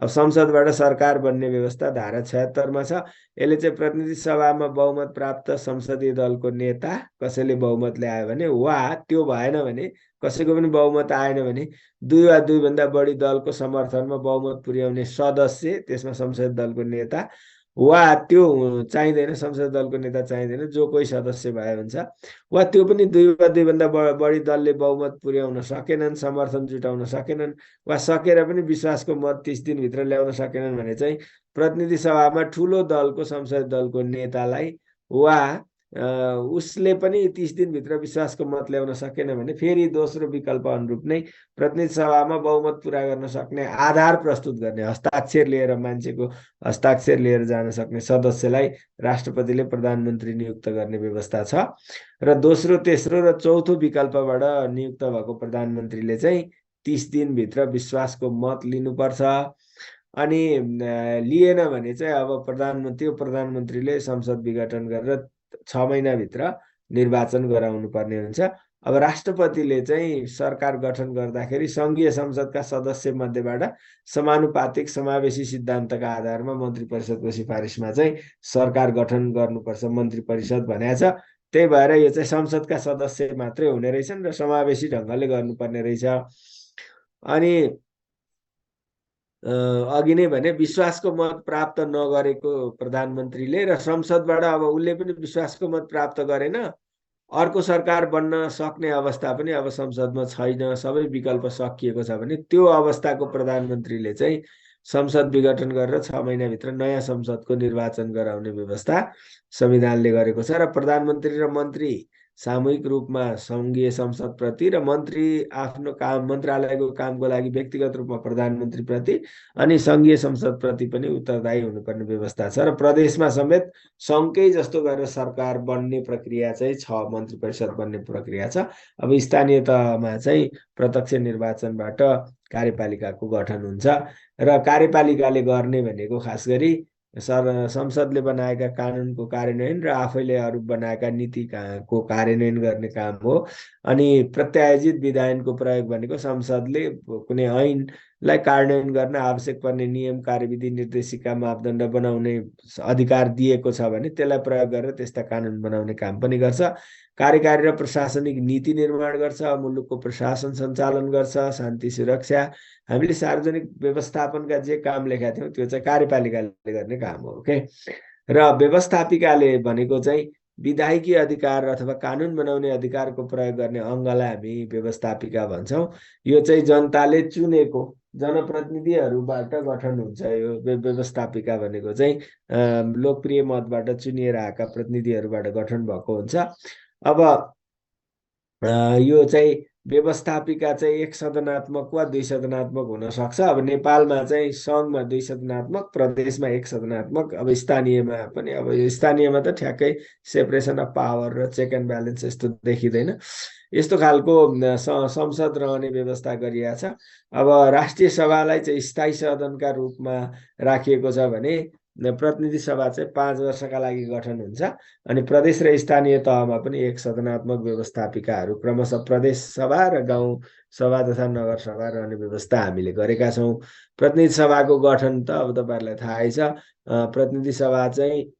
अब संसदबाट सरकार बन्ने व्यवस्था धारा 76मा छ। यसले चाहिँ प्रतिनिधि सभामा बहुमत प्राप्त संसदीय दलको नेता, कसैले बहुमत ल्यायो भने, वा त्यो भएन भने, कसैको पनि बहुमत आएन भने, दुई वा दुईभन्दा बढी दलको समर्थनमा बहुमत पुर्याउने सदस्य, त्यसमा संसदीय दलको नेता, वा त्यो चाहिँदैन, संसद दलको नेता चाहिँदैन, जो कोही सदस्य भए हुन्छ। वा त्यो पनि दुई वा दुईभन्दा बढी दलले बहुमत पुर्याउन सकेनन्, समर्थन जुटाउन सकेनन्, वा सकेर पनि विश्वासको मत 30 दिनभित्र ल्याउन सकेनन् भने चाहिँ प्रतिनिधि सभामा ठुलो दलको संसद दलको नेतालाई वा उसले पनि 30 दिनभित्र विश्वासको मत ल्याउन सकेन भने फेरि दोस्रो विकल्प अनुरूप नै प्रतिनिधि सभामा बहुमत पुरा गर्न सक्ने आधार प्रस्तुत गर्ने, हस्ताक्षर लिएर मान्छेको हस्ताक्षर लिएर जान सक्ने सदस्यलाई राष्ट्रपतिले प्रधानमन्त्री नियुक्त गर्ने व्यवस्था छ। र दोस्रो तेस्रो र चौथो विकल्पबाट नियुक्त भएको प्रधानमन्त्रीले चाहिँ 30 दिनभित्र विश्वासको मत लिनुपर्छ। अनि लिएन भने चाहिँ अब प्रधानमन्त्रीले संसद विघटन गरेर 6 महिनाभित्र निर्वाचन गराउनु पर्ने हुन्छ। अब राष्ट्रपतिले चाहिँ सरकार गठन गर्दाखेरि सङ्घीय संसदका सदस्य मध्येबाट समानुपातिक समावेशी सिद्धान्तका आधारमा मन्त्री परिषदको सिफारिसमा चाहिँ सरकार गठन गर्नुपर्छ मन्त्री परिषद भनेको छ। त्यही भएर यो चाहिँ संसदका सदस्य मात्रै हुने रहेछन् र समावेशी ढङ्गले गर्नुपर्ने रहेछ। अनि अघि नै भने विश्वासको मत प्राप्त नगरेको प्रधानमन्त्रीले र संसदबाट अब उसले पनि विश्वासको मत प्राप्त गरेन, अर्को सरकार बन्न सक्ने अवस्था पनि अब संसदमा छैन, सबै विकल्प सकिएको छ भने त्यो अवस्थाको प्रधानमन्त्रीले चाहिँ संसद विघटन गरेर 6 महिनाभित्र नयाँ संसदको निर्वाचन गराउने व्यवस्था संविधानले गरेको छ। र प्रधानमन्त्री र मन्त्री सामूहिक रूपमा सङ्घीय संसदप्रति र मन्त्री आफ्नो काम मन्त्रालयको कामको लागि व्यक्तिगत रूपमा प्रधानमन्त्रीप्रति अनि सङ्घीय संसदप्रति पनि उत्तरदायी हुनुपर्ने व्यवस्था छ। र प्रदेशमा समेत सङ्घकै जस्तो गरेर सरकार बन्ने प्रक्रिया चाहिँ छ, मन्त्री परिषद बन्ने प्रक्रिया छ। अब स्थानीय तहमा चाहिँ प्रत्यक्ष निर्वाचनबाट कार्यपालिकाको गठन हुन्छ र कार्यपालिकाले गर्ने भनेको खास गरी संसदले बनाएका कानुनको कार्यान्वयन र आफैले अरू बनाएका नीतिको कार्यान्वयन गर्ने काम हो। अनि प्रत्यायोजित विधायनको प्रयोग भनेको संसदले कुनै ऐनलाई कार्यान्वयन गर्न आवश्यक पर्ने नियम, कार्यविधि, निर्देशिका, मापदण्ड बनाउने अधिकार दिएको छ भने त्यसलाई प्रयोग गरेर त्यस्ता कानुन बनाउने काम पनि गर्छ। कार्यकारी र प्रशासनिक नीति निर्माण गर्छ, मुलुकको प्रशासन सञ्चालन गर्छ, शान्ति सुरक्षा, हामीले सार्वजनिक व्यवस्थापनका जे काम लेखेका थियौँ त्यो चाहिँ कार्यपालिकाले गर्ने काम हो। ओके। र व्यवस्थापिकाले भनेको चाहिँ विधायकी अधिकार अथवा कानुन बनाउने अधिकारको प्रयोग गर्ने अङ्गलाई हामी व्यवस्थापिका भन्छौँ। यो चाहिँ जनताले चुनेको जनप्रतिनिधिहरूबाट गठन हुन्छ। यो व्यवस्थापिका भनेको चाहिँ लोकप्रिय मतबाट चुनिएर आएका प्रतिनिधिहरूबाट गठन भएको हुन्छ। अब यो चाहिँ व्यवस्थापिका चाहिँ एक सदनात्मक वा दुई सदनात्मक हुन सक्छ। अब नेपालमा चाहिँ सङ्घमा 2 सदनात्मक, प्रदेशमा 1 सदनात्मक। अब स्थानीयमा पनि अब यो स्थानीयमा त ठ्याक्कै सेपरेसन अफ पावर र चेक एन्ड ब्यालेन्स यस्तो देखिँदैन, यस्तो खालको संसद रहने व्यवस्था गरिएको छ। अब राष्ट्रिय सभालाई चाहिँ स्थायी सदनका रूपमा राखिएको छ भने प्रतिनिधि सभा चाहिँ 5 वर्षका लागि गठन हुन्छ। अनि प्रदेश र स्थानीय तहमा पनि 1 सदनात्मक व्यवस्थापिकाहरू क्रमशः प्रदेश सभा र गाउँ सभा तथा नगर सभा रहने व्यवस्था हामीले गरेका छौँ। प्रतिनिधि सभाको गठन त अब तपाईँहरूलाई थाहै छ। प्रतिनिधि सभा चाहिँ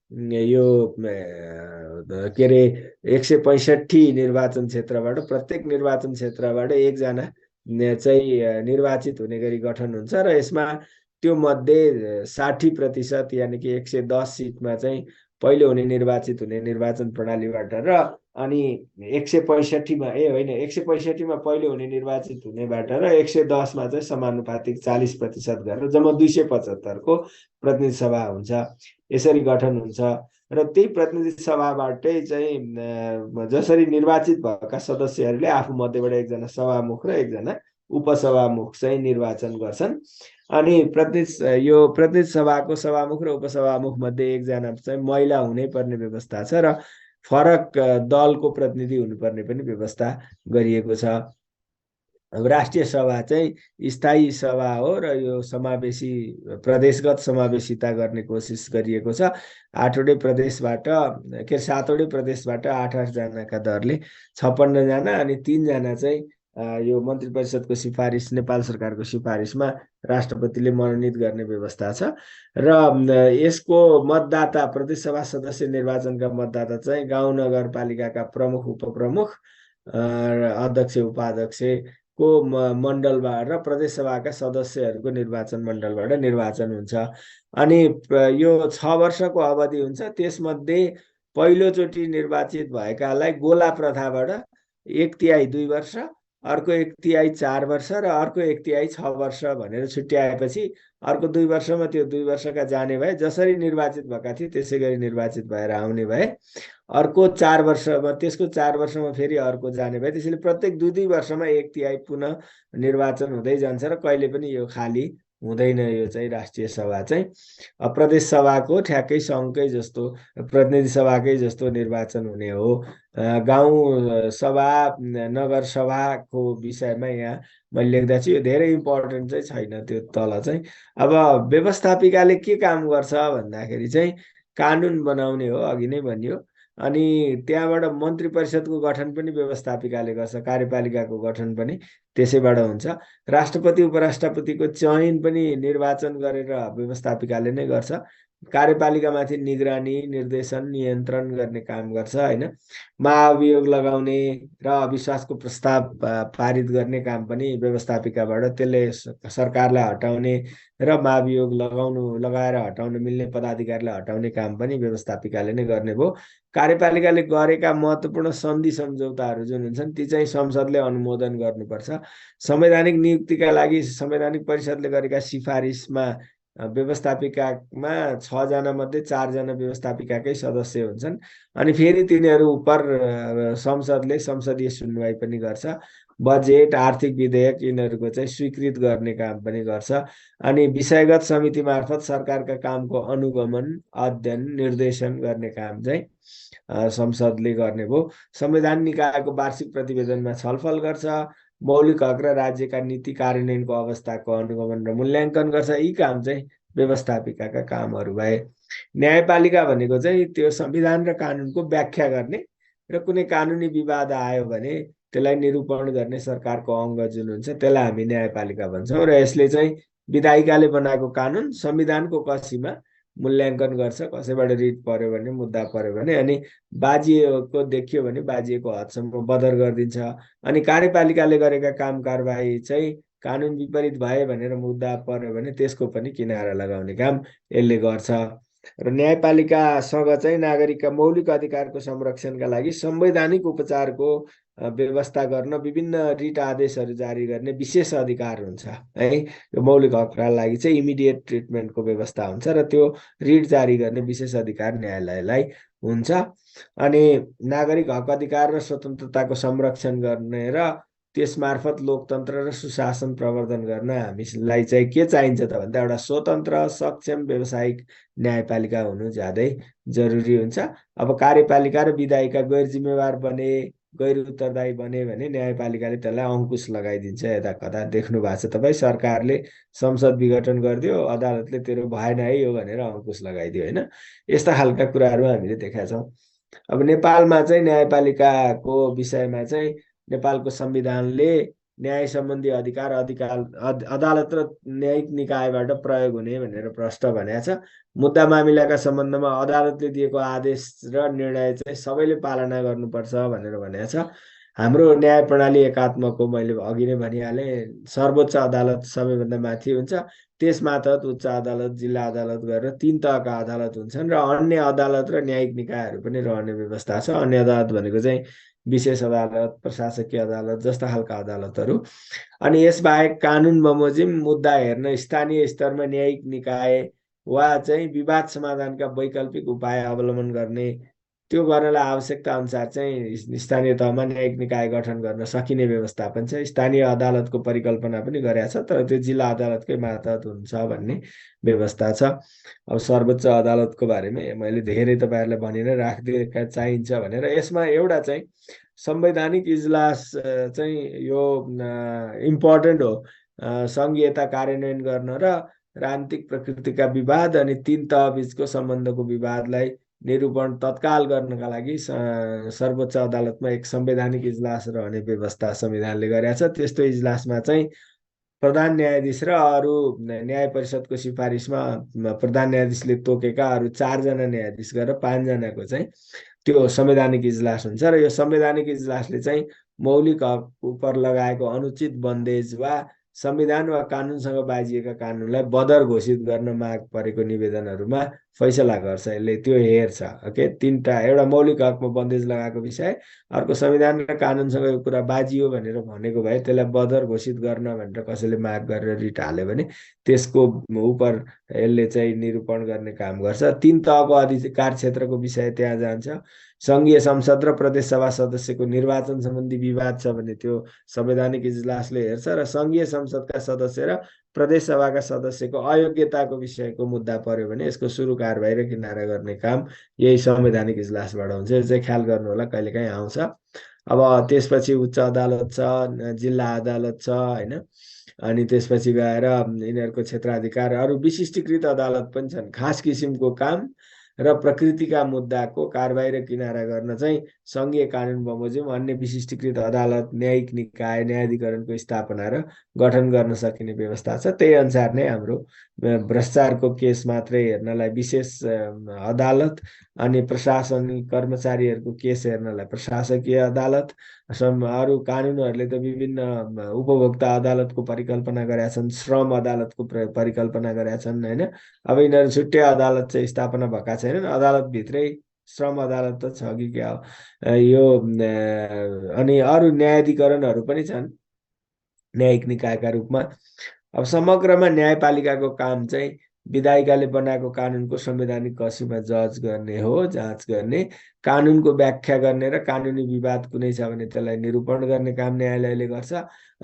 यो के अरे 165 निर्वाचन क्षेत्रबाट प्रत्येक निर्वाचन क्षेत्रबाट एकजना चाहिँ निर्वाचित हुने गरी गठन हुन्छ र यसमा त्यो मध्ये 60% यानि कि 110 सिटमा चाहिँ पहिलो हुने निर्वाचित हुने निर्वाचन प्रणालीबाट र अनि 165मा 165मा पहिलो हुने निर्वाचित हुनेबाट र 110मा चाहिँ समानुपातिक 40% गरेर जम्मा 275को प्रतिनिधि सभा हुन्छ। यसरी गठन हुन्छ र त्यही प्रतिनिधि सभाबाटै चाहिँ जसरी निर्वाचित भएका सदस्यहरूले आफू मध्येबाट एकजना सभामुख र एकजना उपसभामुख चाहिँ निर्वाचन गर्छन्। अनि प्रतिनिधि सभाको सभामुख र उपसभामुख मध्ये एकजना चाहिँ महिला हुनै पर्ने व्यवस्था छ र फरक दलको प्रतिनिधि हुनुपर्ने पनि व्यवस्था गरिएको छ। अब राष्ट्रिय सभा चाहिँ स्थायी सभा हो र यो समावेशी प्रदेशगत समावेशिता गर्ने कोसिस गरिएको छ। 8वटै प्रदेशबाट के 7वटै प्रदेशबाट 8-8 जनाका दरले 56 जना अनि 3 जना चाहिँ यो मन्त्री परिषदको सिफारिस नेपाल सरकारको सिफारिसमा राष्ट्रपतिले मनोनित गर्ने व्यवस्था छ। र यसको मतदाता प्रदेश सभा सदस्य निर्वाचनका मतदाता चाहिँ गाउँ नगरपालिकाका प्रमुख, उपप्रमुख, अध्यक्ष, उपाध्यक्ष को मण्डलबाट र प्रदेश सभाका सदस्यहरूको निर्वाचन मण्डलबाट निर्वाचन हुन्छ। अनि यो 6 वर्षको अवधि हुन्छ। त्यसमध्ये पहिलोचोटि निर्वाचित भएकालाई गोला प्रथाबाट 1/3 2 वर्ष, अर्को 1/3 4 वर्ष र अर्को 1/3 6 वर्ष भनेर छुट्याएपछि अर्को 2 वर्षमा त्यो 2 वर्षका जाने भए, जसरी निर्वाचित भएका थिए त्यसै गरी निर्वाचित भएर आउने भए। अर्को 4 वर्षमा, त्यसको 4 वर्षमा फेरि अर्को जाने भए। त्यसैले प्रत्येक 2-2 वर्षमा 1/3 पुनः निर्वाचन हुँदै जान्छ र कहिले पनि यो खाली हुँदैन। यो चाहिँ राष्ट्रिय सभा चाहिँ प्रदेश सभाको ठ्याक्कै सँगकै जस्तो, प्रतिनिधि सभाकै जस्तो निर्वाचन हुने हो। गाउँ सभा, नगर सभाको विषयमा यहाँ मैले लेख्दा छु। यो धेरै इम्पोर्टेन्ट चाहिँ छैन त्यो तल चाहिँ। अब व्यवस्थापिकाले के काम गर्छ भन्दाखेरि चाहिँ कानुन बनाउने हो, अघि नै भनियो। अनि त्यहाँबाट मन्त्री परिषदको गठन पनि व्यवस्थापिकाले गर्छ, कार्यपालिकाको गठन पनि त्यसैबाट हुन्छ। राष्ट्रपति उपराष्ट्रपतिको चयन पनि निर्वाचन गरेर व्यवस्थापिकाले नै गर्छ। कार्यपालिकामाथि निगरानी, निर्देशन, नियन्त्रण गर्ने काम गर्छ हैन। महाअभियोग लगाउने र अविश्वासको प्रस्ताव पारित गर्ने काम पनि व्यवस्थापिकाबाट, त्यसले सरकारलाई हटाउने र महाअभियोग लगाएर हटाउन मिल्ने पदाधिकारीलाई हटाउने काम पनि व्यवस्थापिकाले नै गर्ने भयो। कार्यपालिकाले गरेका महत्त्वपूर्ण सन्धि सम्झौताहरू जुन हुन्छन् ती चाहिँ संसदले अनुमोदन गर्नुपर्छ। संवैधानिक नियुक्तिका लागि संवैधानिक परिषदले गरेका सिफारिसमा व्यवस्थापिकामा 6 जना मध्ये 4 जना व्यवस्थापिकाकै सदस्य हुन्छन्। अनि फेरि तिनीहरू उपर संसदले संसदीय सुनवाई पनि गर्छ। बजेट, आर्थिक विधेयक यिनीहरूको चाहिँ स्वीकृत गर्ने काम पनि गर्छ। अनि विषयगत समिति मार्फत सरकारका कामको अनुगमन, अध्ययन, निर्देशन गर्ने काम चाहिँ संसदले गर्ने भयो। संविधान निकायको वार्षिक प्रतिवेदनमा छलफल गर्छ। मौलिक हक र राज्यका नीति कार्यान्वयनको अवस्थाको अनुगमन र मूल्याङ्कन गर्छ। यी काम चाहिँ व्यवस्थापिकाका कामहरू भए। न्यायपालिका भनेको चाहिँ त्यो संविधान र कानुनको व्याख्या गर्ने र कुनै कानुनी विवाद आयो भने त्यसलाई निरूपण गर्ने सरकारको अङ्ग जुन हुन्छ त्यसलाई हामी न्यायपालिका भन्छौँ। र यसले चाहिँ विधायिकाले बनाएको कानुन संविधानको कसीमा मूल्याङ्कन गर्छ। कसैबाट रिट पर्यो भने, मुद्दा पर्यो भने, अनि बाजिएको देखियो भने बाजिएको हदसम्म बदर गरिदिन्छ। अनि कार्यपालिकाले गरेका काम कारबाही चाहिँ कानुन विपरीत भए भनेर मुद्दा पर्यो भने त्यसको पनि किनारा लगाउने काम यसले गर्छ। र न्यायपालिकासँग चाहिँ नागरिकका मौलिक अधिकारको संरक्षणका लागि संवैधानिक उपचारको व्यवस्था गर्न, विभिन्न रिट आदेशहरू जारी गर्ने विशेष अधिकार हुन्छ है। यो मौलिक हकका लागि चाहिँ इमिडिएट ट्रिटमेन्टको व्यवस्था हुन्छ र त्यो रिट जारी गर्ने विशेष अधिकार न्यायालयलाई हुन्छ। अनि नागरिक हक अधिकार र स्वतन्त्रताको संरक्षण गर्ने र त्यसमार्फत लोकतन्त्र र सुशासन प्रवर्धन गर्न हामीलाई चाहिँ के चाहिन्छ त भन्दा एउटा स्वतन्त्र, सक्षम व्यावसायिक न्यायपालिका हुनु ज्यादै जरुरी हुन्छ। अब कार्यपालिका र विधायिका गैर जिम्मेवार बने, गैर उत्तरदायी बने भने न्यायपालिकाले त्यसलाई अङ्कुश लगाइदिन्छ। यता कता देख्नु भएको छ तपाईँ, सरकारले संसद विघटन गरिदियो, अदालतले तेरो भएन है यो भनेर अङ्कुश लगाइदियो होइन। यस्ता खालका कुराहरू हामीले देखेका छौँ। अब नेपालमा चाहिँ न्यायपालिकाको विषयमा चाहिँ नेपालको संविधानले न्याय सम्बन्धी अधिकार अदालत र न्यायिक निकायबाट प्रयोग हुने भनेर प्रष्ट भनेको छ। मुद्दा मामिलाका सम्बन्धमा अदालतले दिएको आदेश र निर्णय चाहिँ सबैले पालना गर्नुपर्छ भनेर भनेको छ। हाम्रो न्याय प्रणाली एकात्मक हो, मैले अघि नै भनिहालेँ। सर्वोच्च अदालत सबैभन्दा माथि हुन्छ, त्यस मार्फत उच्च अदालत, जिल्ला अदालत गरेर 3 तहका अदालत हुन्छन् र अन्य अदालत र न्यायिक निकायहरू पनि रहने व्यवस्था छ। अन्य अदालत भनेको चाहिँ विशेष अदालत, प्रशासकीय अदालत जस्ता खालका अदालतहरू। अनि यसबाहेक कानुन बमोजिम मुद्दा हेर्न स्थानीय स्तरमा न्यायिक निकाय वा चाहिँ विवाद समाधानका वैकल्पिक उपाय अवलम्बन गर्ने, त्यो गर्नलाई आवश्यकता अनुसार चाहिँ स्थानीय तहमा न्यायिक निकाय गठन गर्न सकिने व्यवस्थापन छ। स्थानीय अदालतको परिकल्पना पनि गरेका छ, तर त्यो जिल्ला अदालतकै मातहत हुन्छ भन्ने व्यवस्था छ। अब सर्वोच्च अदालतको बारेमा मैले धेरै तपाईँहरूलाई भनि नै राखिदिएका चाहिन्छ भनेर। यसमा एउटा चाहिँ संवैधानिक इजलास चाहिँ यो इम्पोर्टेन्ट हो, सङ्घीयता कार्यान्वयन गर्न र राजनीतिक प्रकृतिका विवाद अनि 3 तह बिचको सम्बन्धको विवादलाई निरूपण तत्काल गर्नका लागि सर्वोच्च अदालतमा एक संवैधानिक इजलास रहने व्यवस्था संविधानले गरेका छ। त्यस्तो इजलासमा चाहिँ प्रधान न्यायाधीश र अरू न्याय परिषदको सिफारिसमा प्रधान न्यायाधीशले तोकेका अरू 4 जना न्यायाधीश गरेर 5 जनाको चाहिँ त्यो संवैधानिक इजलास हुन्छ। र यो संवैधानिक इजलासले चाहिँ मौलिक हक उप लगाएको अनुचित बन्देज वा संविधान वा कानुनसँग बाजिएका कानुनलाई बदर घोषित गर्न माग परेको निवेदनहरूमा फैसला गर्छ। यसले त्यो हेर्छ। ओके, तीनटा, एउटा मौलिक हकमा बन्देज लगाएको विषय, अर्को संविधान र कानुनसँग यो कुरा बाजियो भनेर भनेको भए त्यसलाई बदर घोषित गर्न भनेर कसैले माग गरेर रिट हाल्यो भने त्यसको उप यसले चाहिँ निरूपण गर्ने काम गर्छ। तीन तहको अधिकार क्षेत्रको विषय त्यहाँ जान्छ। सङ्घीय संसद र प्रदेश सभा सदस्यको निर्वाचन सम्बन्धी विवाद छ भने त्यो संवैधानिक इजलासले हेर्छ, र सङ्घीय संसदका सदस्य र प्रदेश सभाका सदस्यको अयोग्यताको विषयको मुद्दा पर्यो भने यसको सुरु कारबाही र किनारा गर्ने काम यही संवैधानिक इजलासबाट हुन्छ। यो चाहिँ ख्याल गर्नु होला, कहिलेकाहीँ आउँछ। अब त्यसपछि उच्च अदालत छ, जिल्ला अदालत छ, होइन। अनि त्यसपछि गएर यिनीहरूको क्षेत्राधिकार, अरू विशिष्टीकृत अदालत पनि छन्। खास किसिमको काम र प्रकृतिका मुद्दाको कारबाही र किनारा गर्न चाहिँ सङ्घीय कानुन बमोजिम अन्य विशिष्टीकृत अदालत, न्यायिक निकाय, न्यायाधिकरणको स्थापना र गठन गर्न सकिने व्यवस्था छ। त्यही अनुसार नै हाम्रो भ्रष्टाचारको केस मात्रै हेर्नलाई विशेष अदालत, अनि प्रशासनिक कर्मचारीहरूको केस हेर्नलाई प्रशासकीय अदालत, अरू कानुनहरूले त विभिन्न उपभोक्ता अदालतको परिकल्पना गरेका छन्, श्रम अदालतको परिकल्पना गरेका छन्, होइन। अब यिनीहरू छुट्टै अदालत चाहिँ स्थापना भएका छैनन्। अदालतभित्रै श्रम अदालत त छ कि क्या हो यो। अनि अरू न्यायाधिकरणहरू पनि छन् न्यायिक निकायका रूपमा। अब समग्रमा न्यायपालिकाको काम चाहिँ विधायिकाले बनाएको कानुनको संवैधानिक कसुरमा जज गर्ने हो, जाँच गर्ने, कानुनको व्याख्या गर्ने र कानुनी विवाद कुनै छ भने त्यसलाई निरूपण गर्ने काम न्यायालयले गर्छ।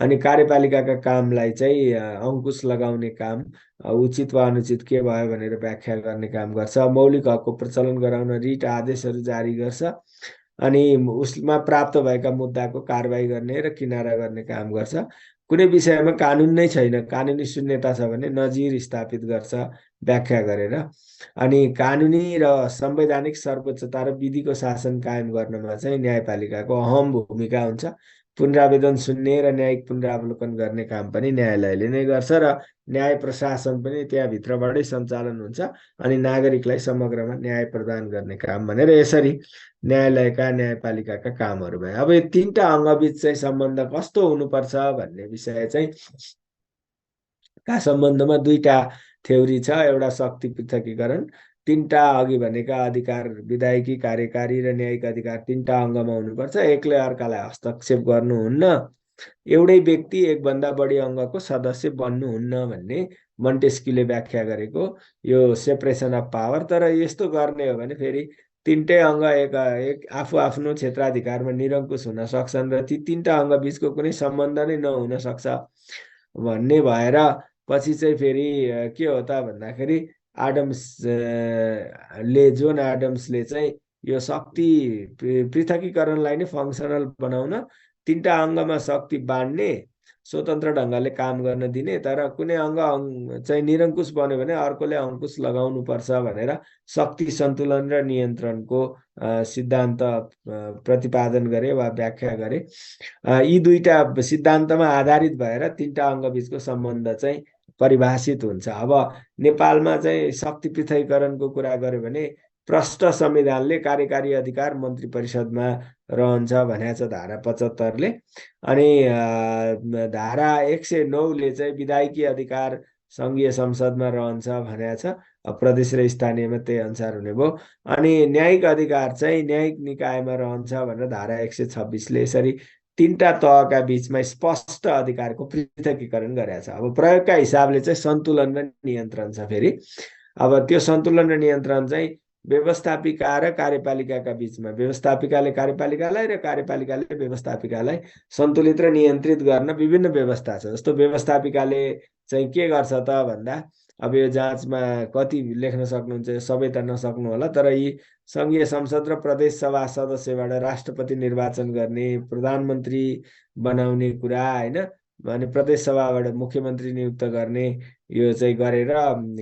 अनि कार्यपालिकाका कामलाई चाहिँ अंकुश लगाउने काम, उचित वा अनुचित के भयो भनेर व्याख्या गर्ने काम गर्छ। मौलिक हकको प्रचलन गराउन रिट आदेशहरू जारी गर्छ। अनि उसमा प्राप्त भएका मुद्दाको कारबाही गर्ने र किनारा गर्ने काम गर्छ। कुनै विषयमा कानुन नै छैन, कानुनी शून्यता छ भने नजिर स्थापित गर्छ व्याख्या गरेर। अनि कानुनी र संवैधानिक सर्वोच्चता र विधिको शासन कायम गर्नमा चाहिँ न्यायपालिकाको अहम भूमिका हुन्छ। पुनरावेदन सुन्ने र न्यायिक पुनरावलोकन गर्ने काम पनि न्यायालयले नै गर्छ, र न्याय प्रशासन पनि त्यहाँभित्रबाटै सञ्चालन हुन्छ। अनि नागरिकलाई समग्रमा न्याय प्रदान गर्ने काम भनेर यसरी न्यायालयका, न्यायपालिकाका कामहरू भए। अब यो तीनटा अङ्गबीच चाहिँ सम्बन्ध कस्तो हुनुपर्छ भन्ने विषय चाहिँ का सम्बन्धमा दुईटा थ्योरी छ। एउटा शक्ति पृथकीकरण, तीनटा अघि भनेका अधिकार, विधायिकी, कार्यकारी र न्यायिक अधिकार तीनटा अङ्गमा हुनुपर्छ। एकले अर्कालाई हस्तक्षेप गर्नुहुन्न, एउटै व्यक्ति एकभन्दा बढी अङ्गको सदस्य बन्नुहुन्न भन्ने मन्टेस्क्यूले व्याख्या गरेको यो सेपरेसन अफ पावर। तर यस्तो गर्ने हो भने फेरि तीनटै अङ्ग एक आफू आफ्नो क्षेत्राधिकारमा निरङ्कुश हुन सक्छन् र ती तीनटा अङ्ग बिचको कुनै सम्बन्ध नै नहुन सक्छ भन्ने भएर पछि चाहिँ फेरि के हो त भन्दाखेरि जोन एडम्सले चाहिँ यो शक्ति पृथकीकरणलाई नै फङ्सनल बनाउन, तीनटा अङ्गमा शक्ति बाँड्ने, स्वतन्त्र ढङ्गले काम गर्न दिने, तर कुनै अङ्ग चाहिँ निरङ्कुश बन्यो भने अर्कोले अङ्कुश लगाउनु पर्छ भनेर शक्ति सन्तुलन र नियन्त्रणको सिद्धान्त प्रतिपादन गरे वा व्याख्या गरे। यी दुईटा सिद्धान्तमा आधारित भएर तीनटा अङ्ग बिचको सम्बन्ध चाहिँ परिभाषित हुन्छ। अब नेपालमा चाहिँ शक्ति पृथकीकरणको कुरा गर्यो भने प्रष्ट संविधानले कार्यकारी अधिकार मन्त्री परिषदमा रहन्छ भनेको छ धारा 75ले। अनि धारा 109ले चाहिँ विधायिकी अधिकार सङ्घीय संसदमा रहन्छ भनेको छ, प्रदेश र स्थानीयमा त्यही अनुसार हुने भयो। अनि न्यायिक अधिकार चाहिँ न्यायिक निकायमा रहन्छ भनेर धारा 126ले यसरी तीनटा तहका बीचमा स्पष्ट अधिकारको पृथकीकरण गरेको छ। अब प्रयोगका हिसाबले चाहिँ सन्तुलन र नियन्त्रण छ। फेरि अब त्यो सन्तुलन र नियन्त्रण चाहिँ व्यवस्थापिका र कार्यपालिकाका बीचमा, व्यवस्थापिकाले कार्यपालिकालाई र कार्यपालिकाले व्यवस्थापिकालाई सन्तुलित र नियन्त्रित गर्न विभिन्न व्यवस्था छ। जस्तो व्यवस्थापिकाले चाहिँ के गर्छ त भन्दा, अब यो जाँचमा कति लेख्न सक्नुहुन्छ, सबै त नसक्नु होला, तर यी सङ्घीय संसद र प्रदेश सभा सदस्यबाट राष्ट्रपति निर्वाचन गर्ने, प्रधानमन्त्री बनाउने कुरा, होइन, अनि प्रदेश सभाबाट मुख्यमन्त्री नियुक्त गर्ने, यो चाहिँ गरेर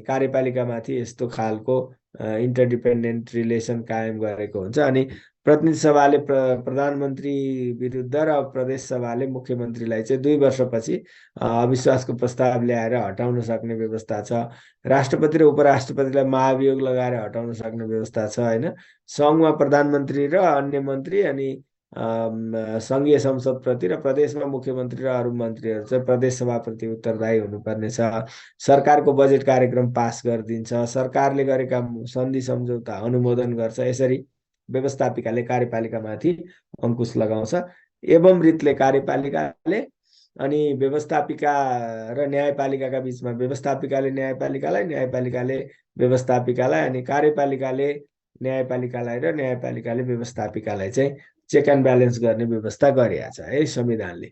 कार्यपालिकामाथि यस्तो खालको इन्टरडिपेन्डेन्ट रिलेसन कायम गरेको हुन्छ। अनि प्रतिनिधि सभाले प्रधानमन्त्री विरुद्ध र प्रदेश सभाले मुख्यमन्त्रीलाई चाहिँ 2 वर्षपछि अविश्वासको प्रस्ताव ल्याएर हटाउन सक्ने व्यवस्था छ। राष्ट्रपति र उपराष्ट्रपतिलाई महाभियोग लगाएर हटाउन सक्ने व्यवस्था छ, होइन। सङ्घमा प्रधानमन्त्री र अन्य मन्त्री, अनि सङ्घीय संसदप्रति र प्रदेशमा मुख्यमन्त्री र अरू मन्त्रीहरू चाहिँ प्रदेश सभाप्रति उत्तरदायी हुनुपर्नेछ। सरकारको बजेट कार्यक्रम पास गरिदिन्छ, सरकारले गरेका सन्धि सम्झौता अनुमोदन गर्छ। यसरी व्यवस्थापिकाले कार्यपालिकामाथि अङ्कुश लगाउँछ। एवं रीतले कार्यपालिकाले अनि व्यवस्थापिका र न्यायपालिकाका बिचमा व्यवस्थापिकाले न्यायपालिकालाई, न्यायपालिकाले व्यवस्थापिकालाई, अनि कार्यपालिकाले न्यायपालिकालाई र न्यायपालिकाले व्यवस्थापिकालाई चाहिँ चेक एन्ड ब्यालेन्स गर्ने व्यवस्था गरिएको छ है संविधानले।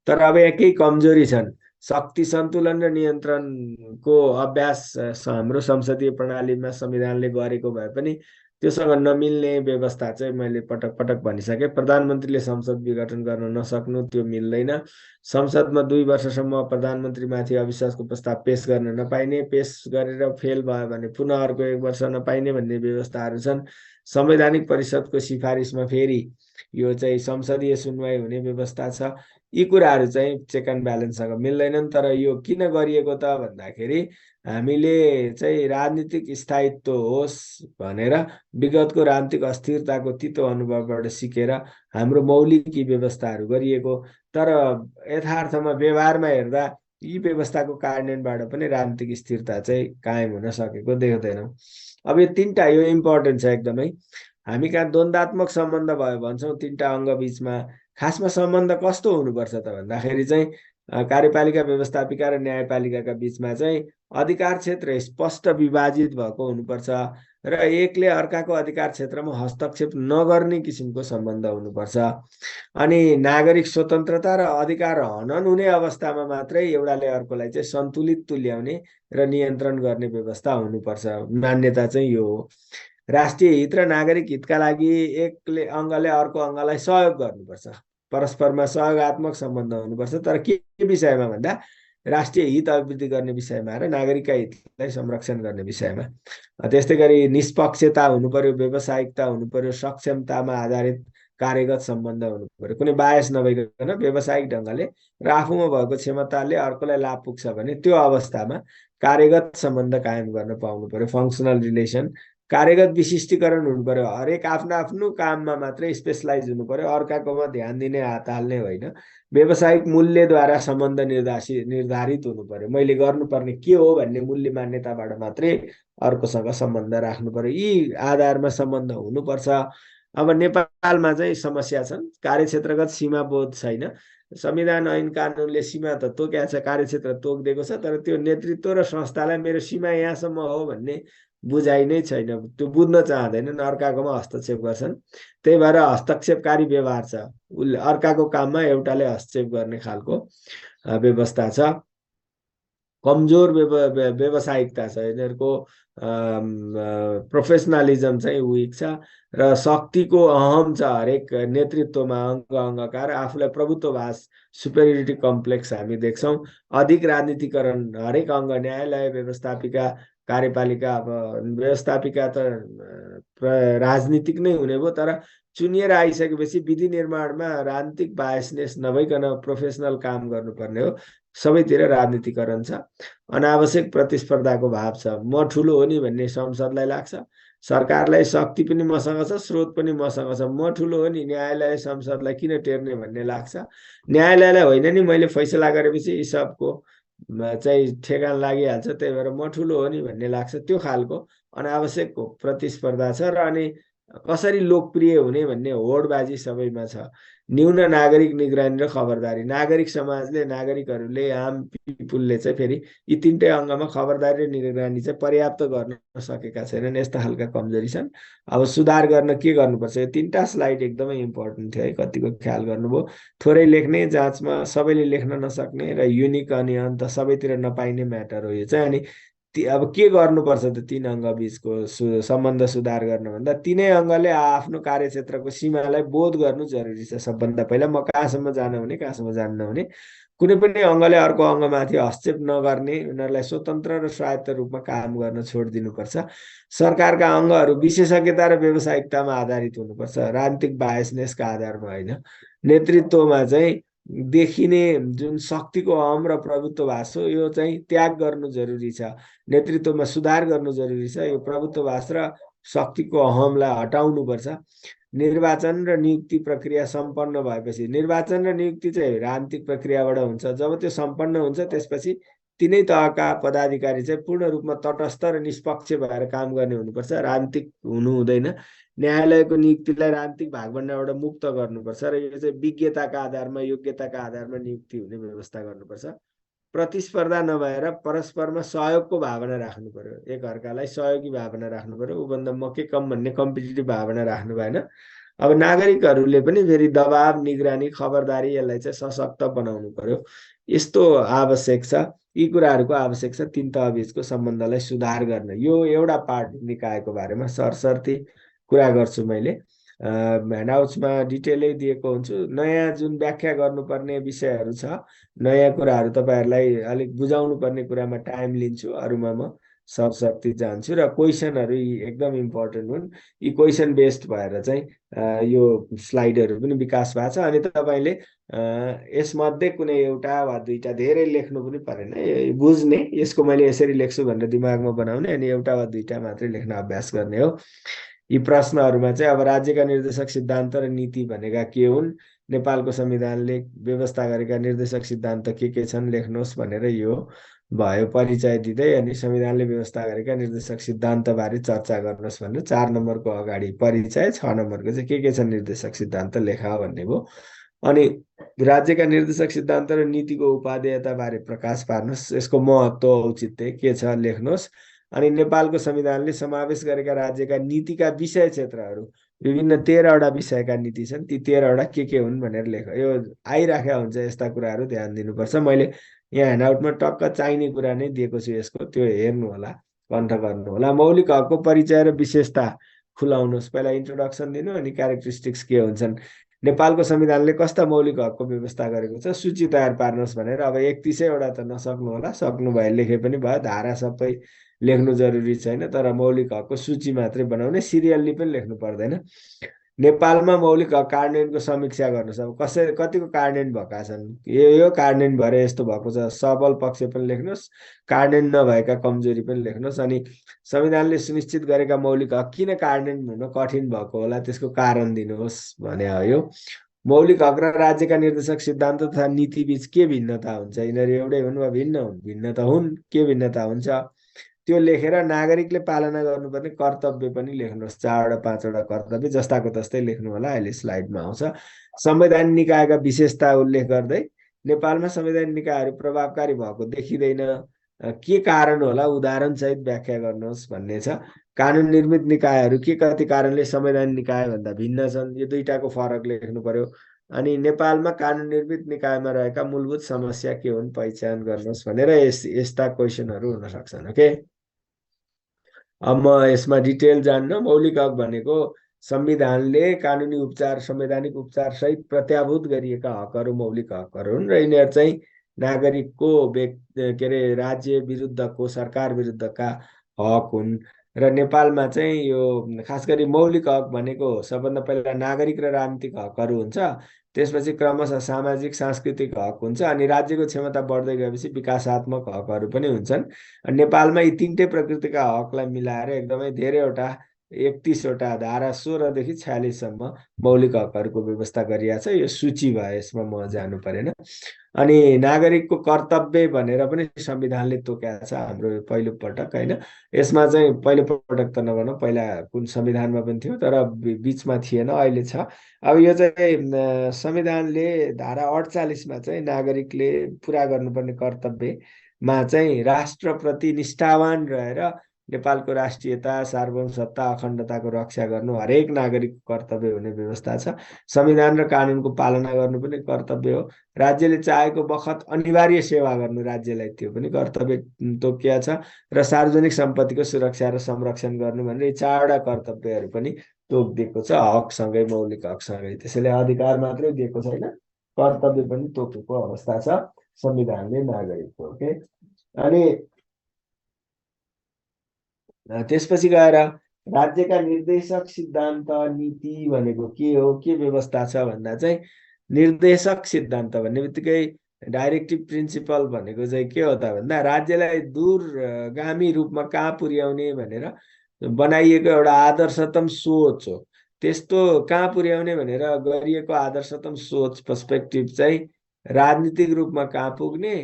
तर अब एकै कमजोरी छन्। शक्ति सन्तुलन र नियन्त्रणको अभ्यास हाम्रो संसदीय प्रणालीमा संविधानले गरेको भए पनि त्योसँग नमिल्ने व्यवस्था चाहिँ मैले पटक पटक भनिसकेँ। प्रधानमन्त्रीले संसद विघटन गर्न नसक्नु, त्यो मिल्दैन। संसदमा 2 वर्षसम्म प्रधानमन्त्रीमाथि अविश्वासको प्रस्ताव पेश गर्न नपाइने, पेश गरेर फेल भयो भने पुनः अर्को 1 वर्ष नपाइने भन्ने व्यवस्थाहरू छन्। संवैधानिक परिषदको सिफारिसमा फेरि यो चाहिँ संसदीय सुनवाई हुने व्यवस्था छ। यी कुराहरू चाहिँ चेक एन्ड ब्यालेन्ससँग मिल्दैनन्। तर यो किन गरिएको त भन्दाखेरि हामीले चाहिँ राजनीतिक स्थायित्व होस् भनेर विगतको राजनीतिक अस्थिरताको तितो अनुभवबाट सिकेर हाम्रो मौलिक यी व्यवस्थाहरू गरिएको। तर यथार्थमा व्यवहारमा हेर्दा यी व्यवस्थाको कार्यान्वयनबाट पनि राजनीतिक स्थिरता चाहिँ कायम हुन सकेको देख्दैनौँ। अब यो 3टा यो इम्पोर्टेन्ट छ एकदमै। हामी कहाँ द्वन्द्वात्मक सम्बन्ध भयो भन्छौँ 3टा अङ्ग बिचमा। खासमा सम्बन्ध कस्तो हुनुपर्छ त भन्दाखेरि चाहिँ कार्यपालिका, व्यवस्थापिका र न्यायपालिकाका बिचमा चाहिँ अधिकार क्षेत्र स्पष्ट विभाजित भएको हुनुपर्छ र एकले अर्काको अधिकार क्षेत्रमा हस्तक्षेप नगर्ने किसिमको सम्बन्ध हुनुपर्छ। अनि नागरिक स्वतन्त्रता र अधिकार हनन हुने अवस्थामा मात्रै एउटाले अर्कोलाई चाहिँ सन्तुलित तुल्याउने र नियन्त्रण गर्ने व्यवस्था हुनुपर्छ। मान्यता चाहिँ यो हो। राष्ट्रिय हित र नागरिक हितका लागि एकले अङ्गले अर्को अङ्गलाई सहयोग गर्नुपर्छ, परस्परमा सहयोगात्मक सम्बन्ध हुनुपर्छ। तर के विषयमा भन्दा राष्ट्रिय हित अभिवृद्धि गर्ने विषयमा र नागरिकका हितलाई संरक्षण गर्ने विषयमा। त्यस्तै गरी निष्पक्षता हुनु पर्यो, व्यावसायिकता हुनु पर्यो, सक्षमतामा आधारित कार्यगत सम्बन्ध हुनु पर्यो। कुनै बायस नभइकन व्यावसायिक ढङ्गले र आफूमा भएको क्षमताले अर्कोलाई लाभ पुग्छ भने त्यो अवस्थामा कार्यगत सम्बन्ध कायम गर्न पाउनु पर्यो, फङ्सनल रिलेसन। कार्यगत विशिष्टीकरण हुनु पर्यो, हरेक आफ्नो आफ्नो काममा मात्रै स्पेसलाइज हुनु पर्यो, अर्काकोमा ध्यान दिने हात हाल्ने होइन। व्यावसायिक मूल्यद्वारा सम्बन्ध निर्धारित हुनु पर्यो, मैले गर्नुपर्ने के हो भन्ने मूल्य मान्यताबाट मात्रै अर्कोसँग सम्बन्ध राख्नु पर्यो। यी आधारमा सम्बन्ध हुनुपर्छ। अब नेपालमा चाहिँ समस्या छन्, कार्यक्षेत्रगत सीमा बोध छैन। संविधान ऐन कानुनले सीमा त तोकेको छ, कार्यक्षेत्र तोकिदिएको छ, तर त्यो नेतृत्व र संस्थालाई मेरो सीमा यहाँसम्म हो भन्ने बुझाइ नै छैन। त्यो बुझ्न चाहँदैनन्, अर्काकोमा हस्तक्षेप गर्छन्। त्यही भएर हस्तक्षेपकारी व्यवहार छ। उसले अर्काको काममा एउटाले हस्तक्षेप गर्ने खालको व्यवस्था छ। कमजोर व्यावसायिकता छ, यिनीहरूको प्रोफेसनलिजम चाहिँ विक छ र शक्तिको अहम छ हरेक नेतृत्वमा। अङ्गकार आफूलाई प्रभुत्ववास, सुपेरियोरिटी कम्प्लेक्स हामी देख्छौँ। अधिक राजनीतिकरण हरेक अङ्ग, न्यायालय, व्यवस्थापिका, कार्यपालिका। अब व्यवस्थापिका त राजनीतिक नै हुने भयो, तर चुनिएर आइसकेपछि विधि निर्माणमा राजनीतिक बायसनेस नभइकन प्रोफेसनल काम गर्नुपर्ने हो। सबैतिर राजनीतिकरण छ, अनावश्यक प्रतिस्पर्धाको भाव छ। म ठुलो हो नि भन्ने संसदलाई लाग्छ, सरकारलाई शक्ति पनि मसँग छ, स्रोत पनि मसँग छ, म ठुलो हो नि, न्यायालय संसदलाई किन टेर्ने भन्ने लाग्छ। न्यायालयलाई होइन नि, मैले फैसला गरेपछि यी सबको चाहिँ ठेगान लागिहाल्छ, त्यही भएर म ठुलो हो नि भन्ने लाग्छ। त्यो खालको अनावश्यक प्रतिस्पर्धा छ। र अनि कसरी लोकप्रिय हुने भन्ने होडबाजी सबैमा छ। न्यून नागरिक निगरानी र खबरदारी। नागरिक समाजले, नागरिकहरूले, आम पिपुलले चाहिँ फेरि यी 3टै अङ्गमा खबरदारी र निगरानी चाहिँ पर्याप्त गर्न सकेका छैनन्। यस्ता खालका कमजोरी छन्। अब सुधार गर्न के गर्नुपर्छ? यो 3टा स्लाइड एकदमै इम्पोर्टेन्ट थियो है, कतिको ख्याल गर्नुभयो। थोरै लेख्ने, जाँचमा सबैले लेख्न नसक्ने र युनिक, अनि अन्त सबैतिर नपाइने म्याटर हो यो चाहिँ। अनि अब के गर्नुपर्छ त 3 अङ्ग बिचको सम्बन्ध सुधार गर्न भन्दा 3नै अङ्गले आफ्नो कार्यक्षेत्रको सीमालाई बोध गर्नु जरुरी छ। सबभन्दा पहिला म कहाँसम्म जान हुने, कहाँसम्म जान नहुने। कुनै पनि अङ्गले अर्को अङ्गमाथि हस्तक्षेप नगर्ने, उनीहरूलाई स्वतन्त्र र स्वायत्त रूपमा काम गर्न छोडिदिनुपर्छ। सरकारका अङ्गहरू विशेषज्ञता र व्यावसायिकतामा आधारित हुनुपर्छ, राजनीतिक बायसनेसका आधारमा होइन। नेतृत्वमा चाहिँ देखिने जुन शक्तिको अहम र प्रभुत्ववास हो, यो चाहिँ त्याग गर्नु जरुरी छ। नेतृत्वमा सुधार गर्नु जरुरी छ। यो प्रभुत्ववास र शक्तिको अहमलाई हटाउनुपर्छ। निर्वाचन र नियुक्ति प्रक्रिया सम्पन्न भएपछि, निर्वाचन र नियुक्ति चाहिँ राजनीतिक प्रक्रियाबाट हुन्छ, जब त्यो सम्पन्न हुन्छ त्यसपछि तिनै तहका पदाधिकारी चाहिँ पूर्ण रूपमा तटस्थ र निष्पक्ष भएर काम गर्ने हुनुपर्छ, राजनीतिक हुनु हुँदैन। न्यायालयको नियुक्तिलाई राजनीतिक भागभण्डाबाट मुक्त गर्नुपर्छ र यो चाहिँ विज्ञताका आधारमा, योग्यताका आधारमा नियुक्ति हुने व्यवस्था गर्नुपर्छ। प्रतिस्पर्धा नभएर परस्परमा सहयोगको भावना राख्नु पर्यो, एकअर्कालाई सहयोगी भावना राख्नु पर्यो, ऊभन्दा म के कम भन्ने कम्पिटिटिभ भावना राख्नु भएन। अब नागरिकहरूले पनि फेरि दबाब, निगरानी, खबरदारी यसलाई चाहिँ सशक्त बनाउनु पर्यो। यस्तो आवश्यक छ, यी कुराहरूको आवश्यक छ तीन तह बीचको सम्बन्धलाई सुधार गर्न। यो एउटा पार्ट निकायको बारेमा सरसर्ती कुरा गर्छु मैले। ह्यान्डआउट्समा डिटेलै दिएको हुन्छु। नयाँ जुन व्याख्या गर्नुपर्ने विषयहरू छ, नयाँ कुराहरू तपाईँहरूलाई अलिक बुझाउनु पर्ने कुरामा टाइम लिन्छु, अरूमा म सरसर्ती जान्छु। र क्वेसनहरू एकदम इम्पोर्टेन्ट हुन्, यी क्वेसन बेस्ड भएर चाहिँ यो स्लाइडहरू पनि विकास भएको छ। अनि तपाईँले यसमध्ये कुनै एउटा वा दुईटा, धेरै लेख्नु पनि परेन, बुझ्ने यसको मैले यसरी लेख्छु भनेर दिमागमा बनाउने, अनि एउटा वा दुईटा मात्रै लेख्न अभ्यास गर्ने हो। यी प्रश्नहरूमा चाहिँ अब राज्यका निर्देशक सिद्धान्त र नीति भनेका के हुन्, नेपालको संविधानले व्यवस्था गरेका निर्देशक सिद्धान्त के छन् लेख्नुहोस् भनेर यो भयो परिचय दिँदै। अनि संविधानले व्यवस्था गरेका निर्देशक सिद्धान्त बारे चर्चा गर्नुहोस् भनेर 4 नम्बरको अगाडि परिचय, 6 नम्बरको चाहिँ के छन् निर्देशक सिद्धान्त लेखा भन्ने भयो। अनि राज्यका निर्देशक सिद्धान्त र नीतिको उपादेयता बारे प्रकाश पार्नुहोस्, यसको महत्त्व औचित्य के छ लेख्नुहोस्। अनि नेपालको संविधानले समावेश गरेका राज्यका नीतिका विषय क्षेत्रहरू, विभिन्न 13वटा विषयका नीति छन्, ती 13वटा के हुन् भनेर लेख। यो आइराखेका हुन्छ, यस्ता कुराहरू ध्यान दिनुपर्छ। मैले यहाँ ह्यान्डआउटमा टक्क चाहिने कुरा नै दिएको छु, यसको त्यो हेर्नु होला, कण्ठ गर्नु होला। मौलिक हकको परिचय र विशेषता खुलाउनुहोस्, पहिला इन्ट्रोडक्सन दिनु, अनि क्यारेक्टरिस्टिक्स के हुन्छन्, नेपालको संविधानले कस्ता मौलिक हकको व्यवस्था गरेको छ, सूची तयार पार्नुहोस् भनेर। अब 31वटा त नसक्नु होला, सक्नु भए लेखे पनि भयो, धारा सबै लेख्नु जरुरी छैन, तर मौलिक हकको सूची मात्रै बनाउने, सिरियल्ली पनि लेख्नु पर्दैन। नेपालमा मौलिक हक कार्यान्वयनको समीक्षा गर्नुहोस्, अब कतिको कार्यान्वयन भएका छन्, यो कार्यान्वयन भएर यस्तो भएको छ, सबल पक्ष पनि लेख्नुहोस्, कार्यान्वयन नभएका कमजोरी पनि लेख्नुहोस्। अनि संविधानले सुनिश्चित गरेका मौलिक हक किन कार्यान्वयन हुन कठिन भएको होला, त्यसको कारण दिनुहोस् भने हो। यो मौलिक हक र राज्यका निर्देशक सिद्धान्त तथा नीति बीच के भिन्नता हुन्छ, यिनीहरू एउटै हुन् वा भिन्न हुन्, भिन्नता हुन्, के भिन्नता हुन्छ त्यो लेखेर नागरिकले पालना गर्नुपर्ने कर्तव्य पनि लेख्नुहोस्। 4वटा 5वटा कर्तव्य जस्ताको तस्तै लेख्नु होला, अहिले स्लाइडमा आउँछ। संवैधानिक निकायका विशेषता उल्लेख गर्दै नेपालमा संवैधानिक निकायहरू प्रभावकारी भएको देखिँदैन, के कारण होला उदाहरण सहित व्याख्या गर्नुहोस् भन्ने छ। कानुन निर्मित निकायहरू के कति कारणले संवैधानिक निकाय भन्दा भिन्न छन्, यो दुईटाको फरक लेख्नु पर्यो। अनि नेपालमा कानुन निर्मित निकायमा रहेका मूलभूत समस्या के हुन् पहिचान गर्नुहोस् भनेर यस्ता क्वेसनहरू हुन सक्छन्। ओके, अब म यसमा डिटेल जान्न। मौलिक हक भनेको संविधानले कानुनी उपचार, संवैधानिक उपचार सहित प्रत्याभूत गरिएका हकहरू मौलिक हकहरू हुन्, र यिनीहरू चाहिँ नागरिकको के अरे राज्य विरुद्धको, सरकार विरुद्धका हक हुन्। र नेपालमा चाहिँ यो खास गरी मौलिक हक भनेको सबभन्दा पहिला नागरिक र राजनीतिक हकहरू हुन्छ, त्यसपछि क्रमशः सामाजिक सांस्कृतिक हक हुन्छ, अनि राज्यको क्षमता बढ्दै गएपछि विकासात्मक हकहरू पनि हुन्छन्। नेपालमा यी तीनटै प्रकृतिका हकलाई मिलाएर एकदमै धेरैवटा 31वटा धारा 16 देखि 46 सम्म मौलिक हकहरूको व्यवस्था गरिएको छ। यो सूची भयो, यसमा म जानु परेन। अनि नागरिकको कर्तव्य भनेर पनि संविधानले तोकेको छ हाम्रो पहिलो पटक, होइन। यसमा चाहिँ पहिलो पटक त नभनौँ, पहिला कुन संविधानमा पनि थियो तर बिचमा थिएन, अहिले छ। अब यो चाहिँ संविधानले धारा 48मा चाहिँ नागरिकले पुरा गर्नुपर्ने कर्तव्यमा चाहिँ राष्ट्रप्रति निष्ठावान रहेर नेपालको राष्ट्रियता, सार्वभौमसत्ता, अखण्डताको रक्षा गर्नु हरेक नागरिकको कर्तव्य हुने व्यवस्था छ। संविधान र कानुनको पालना गर्नु पनि कर्तव्य हो। राज्यले चाहेको बखत अनिवार्य सेवा गर्नु राज्यलाई त्यो पनि कर्तव्य तोकिया छ। र सार्वजनिक सम्पत्तिको सुरक्षा र संरक्षण गर्नु भनेर यी 4वटा कर्तव्यहरू पनि तोकिदिएको छ हकसँगै, मौलिक हकसँगै। त्यसैले अधिकार मात्रै दिएको छैन, कर्तव्य पनि तोकेको अवस्था छ संविधानले नागरिकको। ओके, अनि त्यसपछि गएर राज्यका निर्देशक सिद्धान्त नीति भनेको के हो, के व्यवस्था छ भन्दा चाहिँ निर्देशक सिद्धान्त भन्ने बित्तिकै डाइरेक्टिभ प्रिन्सिपल भनेको चाहिँ के हो त भन्दा राज्यलाई दूरगामी रूपमा कहाँ पुर्याउने भनेर बनाइएको एउटा आदर्शतम सोच हो। त्यस्तो कहाँ पुर्याउने भनेर गरिएको आदर्शतम सोच पर्सपेक्टिभ चाहिँ राजनीतिक रूपमा कहाँ पुग्ने,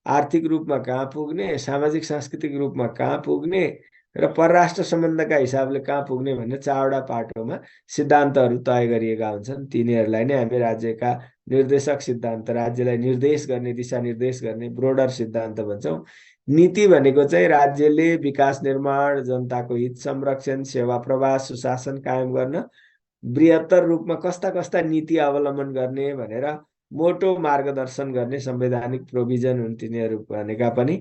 आर्थिक रूपमा कहाँ पुग्ने, सामाजिक सांस्कृतिक रूपमा कहाँ पुग्ने र परराष्ट्र सम्बन्धका हिसाबले कहाँ पुग्ने भन्ने चारवटा पाटोमा सिद्धान्तहरू तय गरिएका हुन्छन्। तिनीहरूलाई नै हामी राज्यका निर्देशक सिद्धान्त, राज्यलाई निर्देश गर्ने, दिशा निर्देश गर्ने ब्रोडर सिद्धान्त भन्छौँ। नीति भनेको चाहिँ राज्यले विकास निर्माण, जनताको हित संरक्षण, सेवा प्रवाह, सुशासन कायम गर्न बृहत्तर रूपमा कस्ता कस्ता नीति अवलम्बन गर्ने भनेर मोटो मार्गदर्शन गर्ने संवैधानिक प्रोभिजन हुन् तिनीहरू भनेका पनि।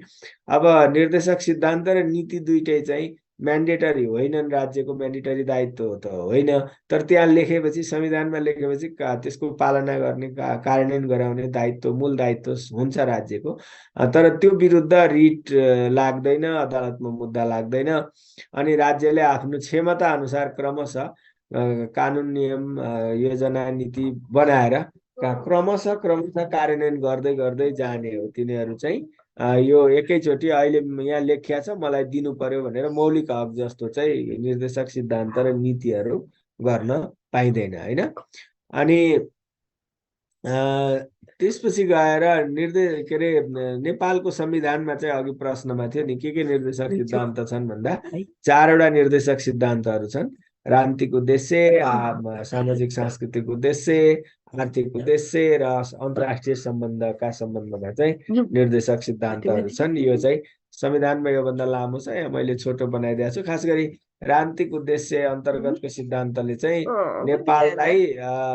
अब निर्देशक सिद्धान्त र नीति दुइटै चाहिँ म्यान्डेटरी होइनन्, राज्यको म्यान्डेटरी दायित्व हो त होइन, तर त्यहाँ लेखेपछि, संविधानमा लेखेपछि त्यसको पालना गर्ने, कार्यान्वयन गराउने दायित्व, मूल दायित्व हुन्छ राज्यको। तर त्यो विरुद्ध रिट लाग्दैन, अदालतमा मुद्दा लाग्दैन, अनि राज्यले आफ्नो क्षमता अनुसार क्रमशः कानुन, नियम, योजना, नीति बनाएर क्रमशः कार्यान्वयन गर्दै गर्दै जाने हो। तिनीहरू चाहिँ यो एकैचोटि अहिले यहाँ लेखिया छ मलाई दिनु पर्यो भनेर मौलिक हक जस्तो चाहिँ निर्देशक सिद्धान्त र नीतिहरू गर्न पाइँदैन होइन। अनि त्यसपछि गएर के अरे नेपालको संविधानमा चाहिँ अघि प्रश्नमा थियो नि के निर्देशक सिद्धान्त छन् भन्दा चारवटा निर्देशक सिद्धान्तहरू छन्। राजनीतिक उद्देश्य, सामाजिक सांस्कृतिक उद्देश्य, आर्थिक उद्देश्य र अन्तर्राष्ट्रिय सम्बन्धका सम्बन्धमा चाहिँ निर्देशक सिद्धान्तहरू छन्। यो चाहिँ संविधानमा योभन्दा लामो छ, यहाँ मैले छोटो बनाइदिएको छु। खास गरी राजनीतिक उद्देश्य अन्तर्गतको सिद्धान्तले चाहिँ नेपाललाई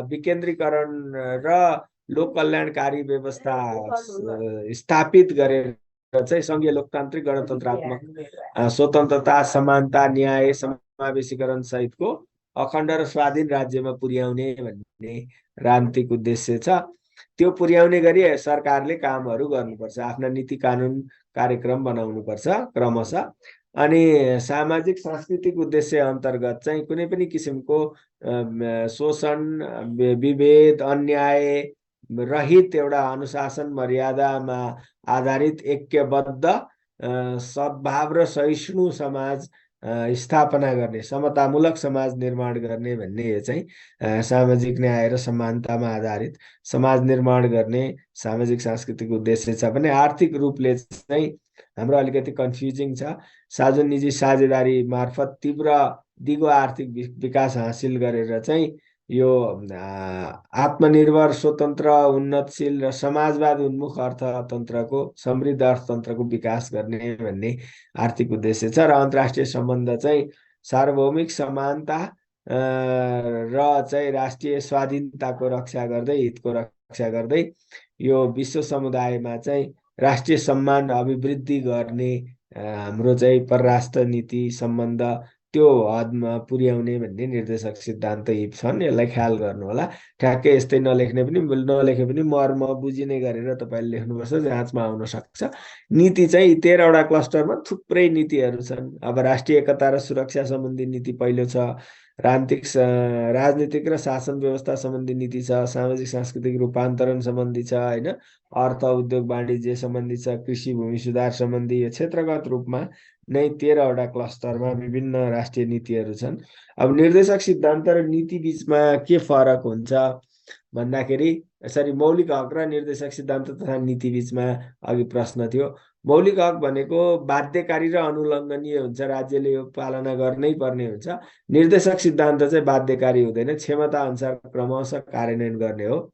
विकेन्द्रीकरण र लोक कल्याणकारी व्यवस्था स्थापित गरेर चाहिँ संघीय लोकतान्त्रिक गणतन्त्रात्मक स्वतन्त्रता, समानता, न्याय, समावेशीकरण सहितको अखण्ड र स्वाधीन राज्यमा पुर्याउने भन्ने राजनीतिक उद्देश्य छ। त्यो पुर्याउने गरी सरकारले कामहरू गर्नुपर्छ, आफ्ना नीति कानुन कार्यक्रम बनाउनुपर्छ क्रमशः। अनि सामाजिक सांस्कृतिक उद्देश्य अन्तर्गत चाहिँ कुनै पनि किसिमको शोषण, विभेद, अन्याय रहित एउटा अनुशासन मर्यादामा आधारित ऐक्यबद्ध सद्भाव र सहिष्णु समाज स्थापना गर्ने, समतामूलक समाज निर्माण गर्ने भन्ने यो चाहिँ सामाजिक न्याय र समानतामा आधारित समाज निर्माण गर्ने सामाजिक सांस्कृतिक उद्देश्य छ भने आर्थिक रूपले चाहिँ हाम्रो अलिकति कन्फ्युजिङ छ। साझो निजी साझेदारी मार्फत तीव्र दिगो आर्थिक विकास हासिल गरेर चाहिँ यो आत्मनिर्भर, स्वतन्त्र, उन्नतशील र समाजवाद उन्मुख अर्थतन्त्रको, समृद्ध अर्थतन्त्रको विकास गर्ने भन्ने आर्थिक उद्देश्य छ। र अन्तर्राष्ट्रिय सम्बन्ध चाहिँ सार्वभौमिक समानता र चाहिँ राष्ट्रिय स्वाधीनताको रक्षा गर्दै, हितको रक्षा गर्दै यो विश्व समुदायमा चाहिँ राष्ट्रिय सम्मान अभिवृद्धि गर्ने हाम्रो चाहिँ परराष्ट्र नीति सम्बन्ध त्यो हदमा पुर्याउने भन्ने निर्देशक सिद्धान्त यी छन्। यसलाई ख्याल गर्नु होला। ठ्याक्कै यस्तै नलेख्ने पनि, नलेखे पनि मर्म बुझिने गरेर तपाईँले लेख्नुपर्छ, जाँचमा आउन सक्छ। नीति चाहिँ 13वटा क्लस्टरमा थुप्रै नीतिहरू छन्। अब राष्ट्रिय एकता र सुरक्षा सम्बन्धी नीति पहिलो छ, राजनीतिक र शासन व्यवस्था सम्बन्धी नीति छ, सामाजिक सांस्कृतिक रूपान्तरण सम्बन्धी छ होइन, अर्थ, उद्योग, वाणिज्य सम्बन्धी छ, कृषि, भूमि सुधार सम्बन्धी। यो क्षेत्रगत रूपमा नै 13वटा क्लस्टरमा विभिन्न राष्ट्रिय नीतिहरू छन्। अब निर्देशक सिद्धान्त र नीति बीचमा के फरक हुन्छ भन्दाखेरि, सरी, मौलिक हक र निर्देशक सिद्धान्त तथा नीति बीचमा अघि प्रश्न थियो। मौलिक हक भनेको बाध्यकारी र अनुलङ्घनीय हुन्छ, राज्यले यो पालना गर्नै पर्ने हुन्छ। निर्देशक सिद्धान्त चाहिँ बाध्यकारी हुँदैन, क्षमता अनुसार क्रमशः कार्यान्वयन गर्ने हो।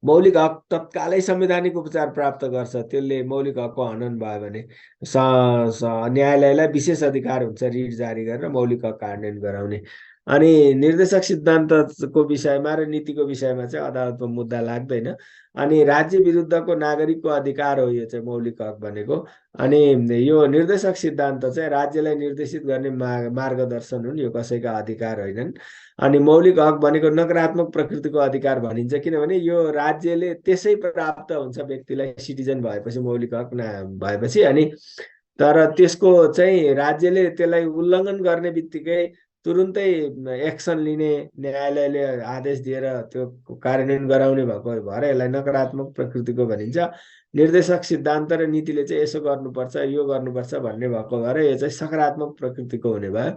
मौलिक हक तत्कालै संवैधानिक उपचार प्राप्त गर्छ, त्यसले मौलिक हकको हनन भयो भने न्यायालयलाई विशेष अधिकार हुन्छ रिट जारी गरेर मौलिक हक कार्यान्वयन गराउने। अनि निर्देशक सिद्धान्तको विषयमा र नीतिको विषयमा चाहिँ अदालतमा मुद्दा लाग्दैन। अनि राज्य विरुद्धको नागरिकको अधिकार हो यो चाहिँ मौलिक हक भनेको। अनि यो निर्देशक सिद्धान्त चाहिँ राज्यलाई निर्देशित गर्ने मार्गदर्शन हुन्, यो कसैका अधिकार होइनन्। अनि मौलिक हक भनेको नकारात्मक प्रकृतिको अधिकार भनिन्छ, किनभने यो राज्यले त्यसै प्राप्त हुन्छ व्यक्तिलाई सिटिजन भएपछि, मौलिक हक भएपछि। अनि तर त्यसको चाहिँ राज्यले त्यसलाई उल्लङ्घन गर्ने बित्तिकै तुरुन्तै एक्सन लिने, न्यायालयले आदेश दिएर त्यो कार्यान्वयन गराउने भएको भएर यसलाई नकारात्मक प्रकृतिको भनिन्छ। निर्देशक सिद्धान्त र नीतिले चाहिँ यसो गर्नुपर्छ, यो गर्नुपर्छ भन्ने भएको भएर यो चाहिँ सकारात्मक प्रकृतिको हुने भयो।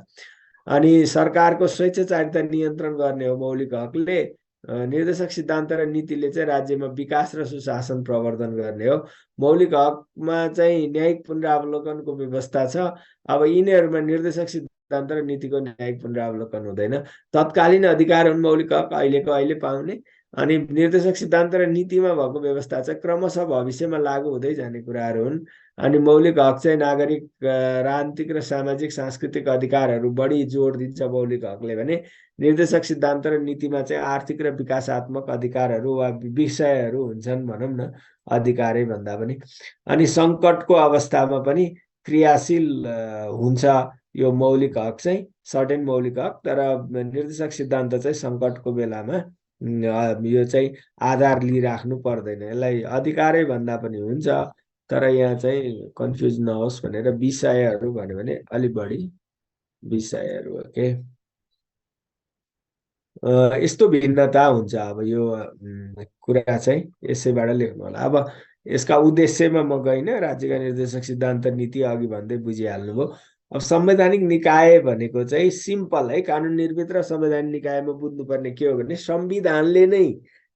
अनि सरकारको स्वेच्छाचारिता नियन्त्रण गर्ने हो मौलिक हकले। निर्देशक सिद्धान्त र नीतिले चाहिँ राज्यमा विकास र सुशासन प्रवर्धन गर्ने हो। मौलिक हकमा चाहिँ न्यायिक पुनरावलोकनको व्यवस्था छ। अब यिनीहरूमा निर्देशक सिद्धान्त र नीतिको न्यायिक पुनरावलोकन हुँदैन। तत्कालीन अधिकार हुन् मौलिक हक, अहिलेको अहिले पाउने। अनि निर्देशक सिद्धान्त र नीतिमा भएको व्यवस्था चाहिँ क्रमशः भविष्यमा लागू हुँदै जाने कुराहरू हुन्। अनि मौलिक हक चाहिँ नागरिक, राजनीतिक र सामाजिक सांस्कृतिक अधिकारहरू बढी जोड दिन्छ मौलिक हकले भने निर्देशक सिद्धान्त र नीतिमा चाहिँ आर्थिक र विकासात्मक अधिकारहरू वा विषयहरू हुन्छन् भनौँ न, अधिकारै भन्दा पनि। अनि सङ्कटको अवस्थामा पनि क्रियाशील हुन्छ यो मौलिक हक चाहिँ, सर्टेन मौलिक हक। तर निर्देशक सिद्धान्त चाहिँ सङ्कटको बेलामा यो चाहिँ आधार लिइराख्नु पर्दैन, यसलाई अधिकारै भन्दा पनि हुन्छ। तर यहाँ चाहिँ कन्फ्युज नहोस् भनेर विषयहरू भन्यो भने अलिक बढी विषयहरू हो के। यस्तो भिन्नता हुन्छ। अब यो कुरा चाहिँ यसैबाट लेख्नु होला। अब यसका उद्देश्यमा म गइनँ, राज्यका निर्देशक सिद्धान्त नीति अघि भन्दै बुझिहाल्नुभयो। अब संवैधानिक निकाय भनेको चाहिँ सिम्पल है, कानुन निर्मित र संवैधानिक निकायमा बुझ्नुपर्ने के हो भने संविधानले नै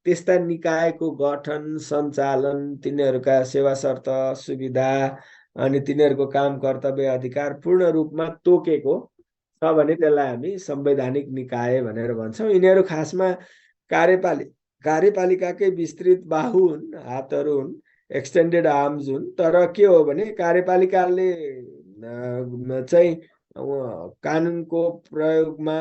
त्यस्ता निकायको गठन, सञ्चालन, तिनीहरूका सेवा शर्त सुविधा अनि तिनीहरूको काम कर्तव्य अधिकार पूर्ण रूपमा तोकेको छ भने त्यसलाई हामी संवैधानिक निकाय भनेर भन्छौँ। यिनीहरू खासमा कार्यपालिकाकै विस्तृत बाहु हुन्, हातहरू हुन्, एक्सटेन्डेड आर्म्स हुन्। तर के हो भने कार्यपालिकाले चाहिँ कानुनको प्रयोगमा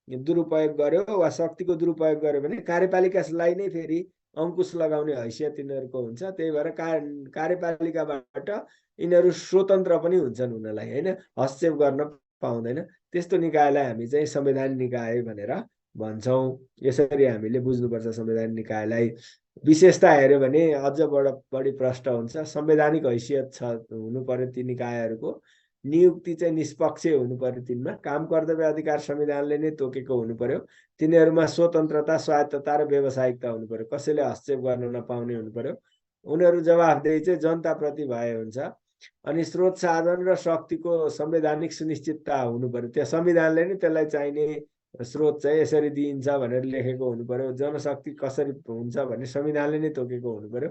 दुरुपयोग गर्यो वा शक्तिको दुरुपयोग गर्यो भने कार्यपालिकालाई नै फेरि अङ्कुश लगाउने हैसियत यिनीहरूको हुन्छ। त्यही भएर कार्यपालिकाबाट यिनीहरू स्वतन्त्र पनि हुन्छन् हुनलाई, होइन, हस्तक्षेप गर्न पाउँदैन। त्यस्तो निकायलाई हामी चाहिँ संवैधानिक निकाय भनेर भन्छौँ। यसरी हामीले बुझ्नुपर्छ संवैधानिक निकायलाई। विशेषता हेऱ्यो भने अझ बढी प्रष्ट हुन्छ। संवैधानिक हैसियत छ हुनु पर्यो ती निकायहरूको। नियुक्ति चाहिँ निष्पक्ष हुनु पर्यो, तिनमा काम कर्तव्य अधिकार संविधानले नै तोकेको हुनु पर्यो। तिनीहरूमा स्वतन्त्रता, स्वायत्तता र व्यावसायिकता हुनु पर्यो, कसैले हस्तक्षेप गर्न नपाउने हुनु पर्यो। उनीहरू जवाफदेही चाहिँ जनताप्रति भए हुन्छ। अनि स्रोत साधन र शक्तिको संवैधानिक सुनिश्चितता हुनु पर्यो। त्यो संविधानले नै त्यसलाई चाहिने स्रोत चाहिँ यसरी दिइन्छ भनेर लेखेको हुनु पर्यो। जनशक्ति कसरी हुन्छ भन्ने संविधानले नै तोकेको हुनु पर्यो।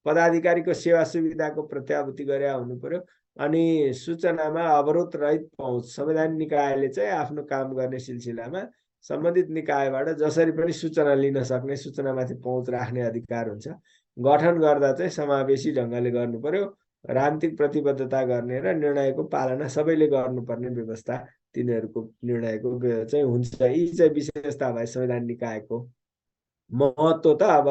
पदाधिकारीको सेवा सुविधाको प्रत्याभूति गरे हुनु पर्यो। अनि सूचनामा अवरोध रहित पहुँच, संवैधानिक निकायले चाहिँ आफ्नो काम गर्ने सिलसिलामा सम्बन्धित निकायबाट जसरी पनि सूचना लिन सक्ने, सूचनामाथि पहुँच राख्ने अधिकार हुन्छ। गठन गर्दा चाहिँ समावेशी ढङ्गले गर्नु पर्यो। राजनीतिक प्रतिबद्धता गर्ने र निर्णयको पालना सबैले गर्नुपर्ने व्यवस्था तिनीहरूको निर्णयको चाहिँ हुन्छ। यी चाहिँ विशेषता भए संवैधानिक निकायको। महत्त्व त अब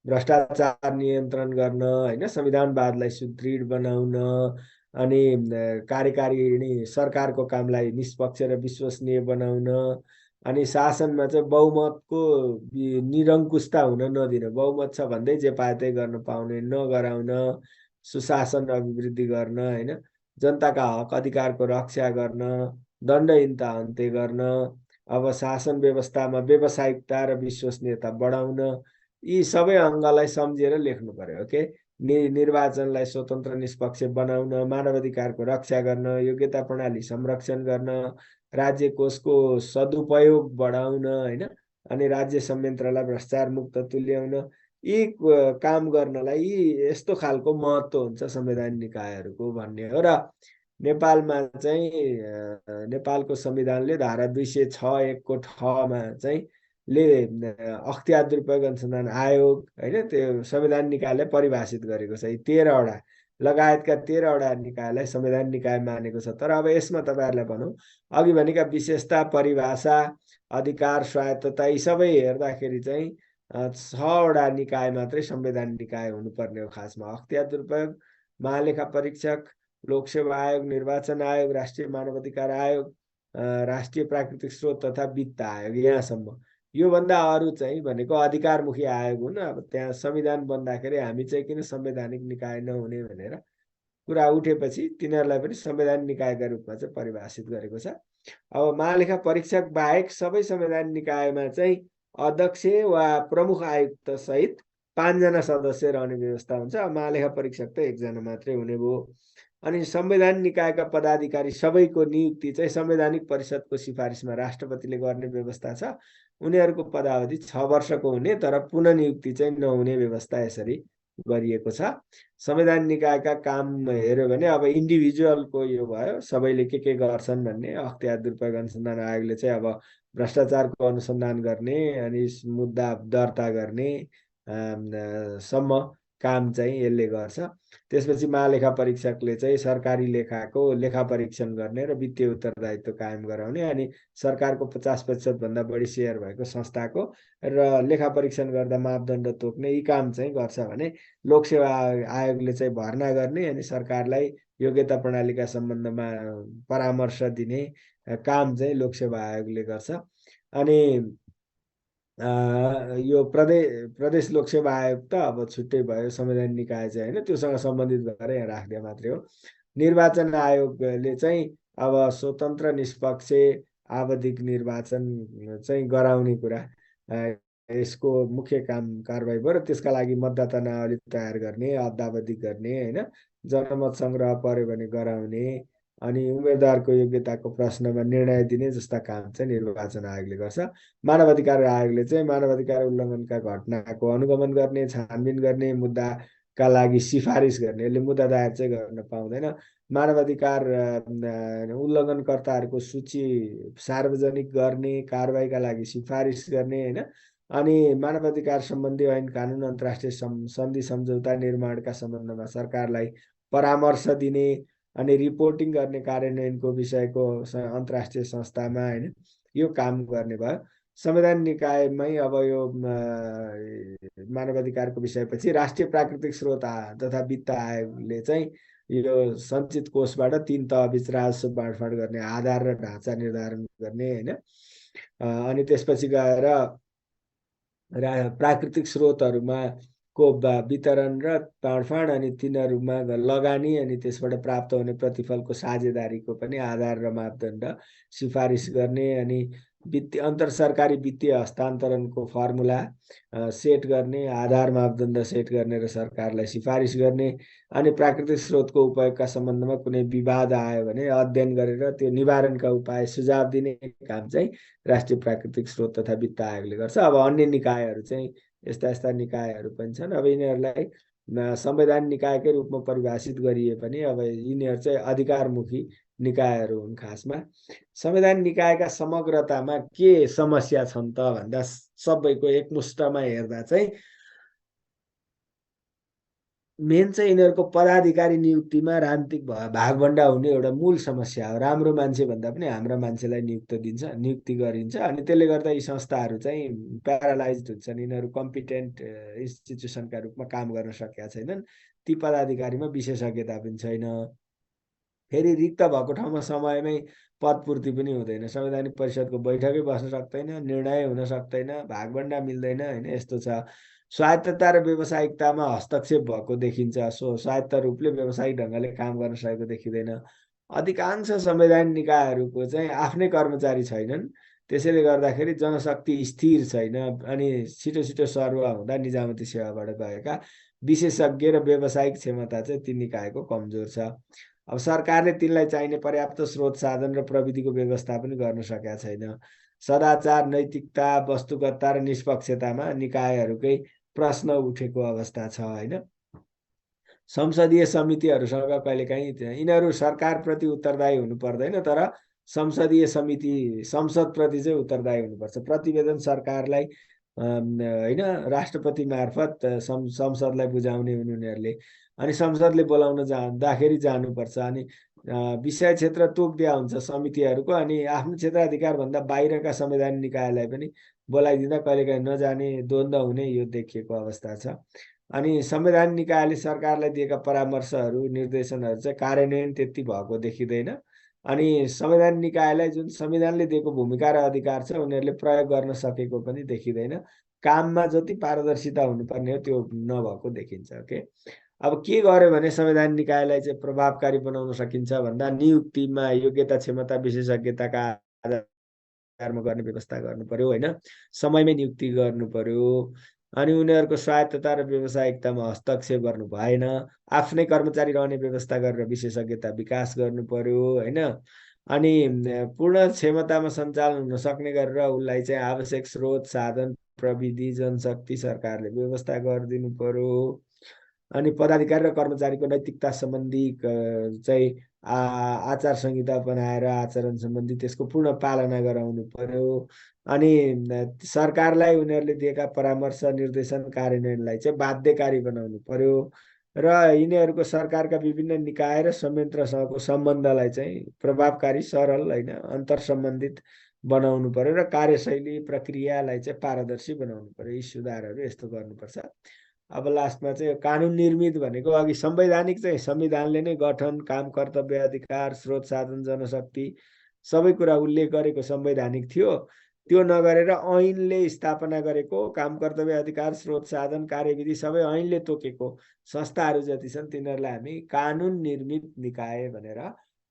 भ्रष्टाचार नियन्त्रण गर्न, होइन, संविधानवादलाई सुदृढ बनाउन, अनि कार्यकारिणी सरकारको कामलाई निष्पक्ष र विश्वसनीय बनाउन, अनि शासनमा चाहिँ बहुमतको निरङ्कुशता हुन नदिन, बहुमत छ भन्दै जे पाए त्यही गर्न पाउने नगराउन, सुशासन अभिवृद्धि गर्न, होइन, जनताका हक अधिकारको रक्षा गर्न, दण्डहीनता अन्त्य गर्न, अब शासन व्यवस्थामा व्यावसायिकता र विश्वसनीयता बढाउन, यी सबै अङ्गलाई सम्झेर लेख्नु पर्यो। ओके, निर्वाचनलाई स्वतन्त्र निष्पक्ष बनाउन, मानवाधिकारको रक्षा गर्न, योग्यता प्रणाली संरक्षण गर्न, राज्य कोषको सदुपयोग बढाउन, होइन, अनि राज्य संयन्त्रलाई भ्रष्टाचार मुक्त तुल्याउन, यी काम गर्नलाई यस्तो खालको महत्त्व हुन्छ संवैधानिक निकायहरूको भन्ने हो। र नेपालमा चाहिँ नेपालको संविधानले धारा 206(1) को ठमा चाहिँ अख्तियार दुरुपयोग अनुसन्धान आयोग, होइन, त्यो संवैधानिक निकायलाई परिभाषित गरेको छ। यी 13वटा लगायतका 13वटा निकायलाई संवैधानिक निकाय मानेको छ। तर अब यसमा तपाईँहरूलाई भनौँ अघि भनेका विशेषता, परिभाषा, अधिकार, स्वायत्तता यी सबै हेर्दाखेरि चाहिँ 6वटा निकाय मात्रै संवैधानिक निकाय हुनुपर्ने हो खासमा। अख्तियार दुरुपयोग, महालेखा परीक्षक, लोकसेवा आयोग, निर्वाचन आयोग, राष्ट्रिय मानवाधिकार आयोग, राष्ट्रिय प्राकृतिक स्रोत तथा वित्त आयोग, यहाँसम्म। योभन्दा अरू चाहिँ भनेको अधिकारमुखी आयोग हुन्। अब त्यहाँ संविधान बन्दाखेरि हामी चाहिँ किन संवैधानिक निकाय नहुने भनेर कुरा उठेपछि तिनीहरूलाई पनि संवैधानिक निकायका रूपमा चाहिँ परिभाषित गरेको छ। अब महालेखा परीक्षक बाहेक सबै संवैधानिक निकायमा चाहिँ अध्यक्ष वा प्रमुख आयुक्त सहित 5 जना सदस्य रहने व्यवस्था हुन्छ। महालेखा परीक्षक त 1 जना मात्रै हुने भयो। अनि संवैधानिक निकायका पदाधिकारी सबैको नियुक्ति चाहिँ संवैधानिक परिषदको सिफारिसमा राष्ट्रपतिले गर्ने व्यवस्था छ। उनीहरूको पदावधि 6 वर्षको हुने, तर पुननियुक्ति चाहिँ नहुने व्यवस्था यसरी गरिएको छ। संवैधानिक निकायका काम हेऱ्यो भने अब इन्डिभिजुअलको यो भयो, सबैले के गर्छन् भन्ने। अख्तियार दुरुपयोग अनुसन्धान आयोगले चाहिँ अब भ्रष्टाचारको अनुसन्धान गर्ने अनि मुद्दा दर्ता गर्ने सम्म काम चाहिँ यसले गर्छ। त्यसपछि महालेखा परीक्षकले चाहिँ सरकारी लेखाको लेखा परीक्षण गर्ने र वित्तीय उत्तरदायित्व कायम गराउने, अनि सरकारको 50% भन्दा बढी सेयर भएको संस्थाको र लेखा परीक्षण गर्दा मापदण्ड तोक्ने यी काम चाहिँ गर्छ भने लोकसेवा आयोगले चाहिँ भर्ना गर्ने अनि सरकारलाई योग्यता प्रणालीका सम्बन्धमा परामर्श दिने काम चाहिँ लोकसेवा आयोगले गर्छ। अनि यो प्रदेश लोकसेवा आयोग त अब छुट्टै भयो, संवैधानिक निकाय चाहिँ होइन, त्योसँग सम्बन्धित भएर यहाँ राखिदिए मात्रै हो। निर्वाचन आयोगले चाहिँ अब स्वतन्त्र निष्पक्ष आवधिक निर्वाचन चाहिँ गराउने कुरा यसको मुख्य काम कारबाही भयो र त्यसका लागि मतदाता नावली तयार गर्ने, अद्यावधि गर्ने होइन, जनमत सङ्ग्रह पर्यो भने गराउने अनि उम्मेदवारको योग्यताको प्रश्नमा निर्णय दिने जस्ता काम चाहिँ निर्वाचन आयोगले गर्छ। मानवाधिकार आयोगले चाहिँ मानवाधिकार उल्लङ्घनका घटनाको अनुगमन गर्ने, छानबिन गर्ने, मुद्दाका लागि सिफारिस गर्ने। यसले मुद्दा दायर चाहिँ गर्न पाउँदैन। मानवाधिकार उल्लङ्घनकर्ताहरूको सूची सार्वजनिक गर्ने, कारबाहीका लागि सिफारिस गर्ने होइन, अनि मानवाधिकार सम्बन्धी ऐन कानुन अन्तर्राष्ट्रिय सन्धि सम्झौता निर्माणका सम्बन्धमा सरकारलाई परामर्श दिने अनि रिपोर्टिङ गर्ने कार्यान्वयनको विषयको अन्तर्राष्ट्रिय संस्थामा होइन, यो काम गर्ने भयो। संवैधानिक निकायमै अब यो मानवाधिकारको विषयपछि राष्ट्रिय प्राकृतिक स्रोत तथा वित्त आयोगले चाहिँ यो सञ्चित कोषबाट 3 तहबीच राजस्व बाँडफाँड गर्ने आधार र ढाँचा निर्धारण गर्ने होइन, अनि त्यसपछि गएर प्राकृतिक स्रोतहरूमा को वितरण र बाँडफाँड अनि तिनीहरूमा लगानी अनि त्यसबाट प्राप्त हुने प्रतिफलको साझेदारीको पनि आधार र मापदण्ड सिफारिस गर्ने, अनि अन्तर सरकारी वित्तीय हस्तान्तरणको फर्मुला सेट गर्ने, आधार मापदण्ड सेट गर्ने र सरकारलाई सिफारिस गर्ने, अनि प्राकृतिक स्रोतको उपयोगका सम्बन्धमा कुनै विवाद आयो भने अध्ययन गरेर त्यो निवारणका उपाय सुझाव दिने काम चाहिँ राष्ट्रिय प्राकृतिक स्रोत तथा वित्त आयोगले गर्छ। अब अन्य निकायहरू चाहिँ यस्ता निकायहरू पनि छन्। अब यिनीहरूलाई संवैधानिक निकायकै रूपमा परिभाषित गरिए पनि अब यिनीहरू चाहिँ अधिकारमुखी निकायहरू हुन्। खासमा संवैधानिक निकायका समग्रतामा के समस्या छन् त भन्दा सबैको एकमुष्टमा हेर्दा चाहिँ मेन चाहिँ यिनीहरूको पदाधिकारी नियुक्तिमा राजनीतिक भागभण्डा हुने एउटा मूल समस्या हो। राम्रो मान्छे भन्दा पनि हाम्रा मान्छेलाई नियुक्ति गरिन्छ, अनि त्यसले गर्दा यी संस्थाहरू चाहिँ प्यारालाइज्ड हुन्छन्। यिनीहरू कम्पिटेन्ट इन्स्टिट्युसनका रूपमा काम गर्न सकेका छैनन्। ती पदाधिकारीमा विशेषज्ञता पनि छैन। फेरि रिक्त भएको ठाउँमा समयमै पदपूर्ति पनि हुँदैन। संवैधानिक परिषदको बैठकै बस्न सक्दैन, निर्णय हुन सक्दैन, भागभण्डा मिल्दैन होइन, यस्तो छ। स्वायत्तता र व्यावसायिकतामा हस्तक्षेप भएको देखिन्छ। स्वायत्त रूपले व्यावसायिक ढङ्गले काम गर्न सकेको देखिँदैन। अधिकांश संवैधानिक निकायहरूको चाहिँ आफ्नै कर्मचारी छैनन्, त्यसैले गर्दाखेरि जनशक्ति स्थिर छैन, अनि छिटो छिटो सरुवा हुँदा निजामती सेवाबाट गएका विशेषज्ञ र व्यावसायिक क्षमता चाहिँ ती निकायको कमजोर छ। अब सरकारले तिनलाई चाहिने पर्याप्त स्रोत साधन र प्रविधिको व्यवस्था पनि गर्न सकेका छैन। सदाचार, नैतिकता, वस्तुगतता र निष्पक्षतामा निकायहरूकै प्रश्न उठेको अवस्था छ होइन। संसदीय समितिहरूसँग कहिलेकाहीँ यिनीहरू सरकारप्रति उत्तरदायी हुनु पर्दैन, तर संसदीय समिति संसदप्रति चाहिँ उत्तरदायी हुनुपर्छ। प्रतिवेदन सरकारलाई होइन राष्ट्रपति मार्फत संसदलाई बुझाउने हुन् उनीहरूले, अनि संसदले बोलाउन जाँदाखेरि जानुपर्छ। अनि विषय क्षेत्र तोकिदिया हुन्छ समितिहरूको, अनि आफ्नो क्षेत्राधिकारभन्दा बाहिरका संवैधानिक निकायलाई पनि बोलाइदिँदा कहिलेकाहीँ नजाने द्वन्द्व हुने यो देखिएको अवस्था छ। अनि संवैधानिक निकायले सरकारलाई दिएका परामर्शहरू निर्देशनहरू चाहिँ कार्यान्वयन त्यति भएको देखिँदैन। अनि संवैधानिक निकायलाई जुन संविधानले दिएको भूमिका र अधिकार छ उनीहरूले प्रयोग गर्न सकेको पनि देखिँदैन। काममा जति पारदर्शिता हुनुपर्ने हो त्यो नभएको देखिन्छ के। अब के गर्यो भने संवैधानिक निकायलाई चाहिँ प्रभावकारी बनाउन सकिन्छ भन्दा नियुक्तिमा योग्यता, क्षमता, विशेषज्ञताका आधारमा गर्ने व्यवस्था गर्नु पर्यो होइन, समयमै नियुक्ति गर्नु पर्यो, अनि उनीहरूको स्वायत्तता र व्यावसायिकतामा हस्तक्षेप गर्नु भएन। आफ्नै कर्मचारी रहने व्यवस्था गरेर विशेषज्ञता विकास गर्नु पर्यो होइन। अनि पूर्ण क्षमतामा सञ्चालन हुन सक्ने गरेर उसलाई चाहिँ आवश्यक स्रोत साधन प्रविधि जनशक्ति सरकारले व्यवस्था गरिदिनु पर्यो। अनि पदाधिकारी र कर्मचारीको नैतिकता सम्बन्धी चाहिँ आचार संहिता बनाएर आचरण सम्बन्धी त्यसको पूर्ण पालना गराउनु पर्यो। अनि सरकारलाई उनीहरूले दिएका परामर्श निर्देशन कार्यान्वयनलाई चाहिँ बाध्यकारी बनाउनु पर्यो र यिनीहरूको सरकारका विभिन्न निकाय र संयन्त्रसँगको सम्बन्धलाई चाहिँ प्रभावकारी सरल होइन अन्तर सम्बन्धित बनाउनु पर्यो र कार्यशैली प्रक्रियालाई चाहिँ पारदर्शी बनाउनु पर्यो। यी सुधारहरू यस्तो गर्नुपर्छ। अब लास्टमा चाहिँ कानुन निर्मित भनेको अघि संवैधानिक चाहिँ संविधानले नै गठन काम कर्तव्य अधिकार स्रोत साधन जनशक्ति सबै कुरा उल्लेख गरेको संवैधानिक थियो। त्यो नगरेर ऐनले स्थापना गरेको काम कर्तव्य अधिकार स्रोत साधन कार्यविधि सबै ऐनले तोकेको संस्थाहरू जति छन् तिनीहरूलाई हामी कानुन निर्मित निकाय भनेर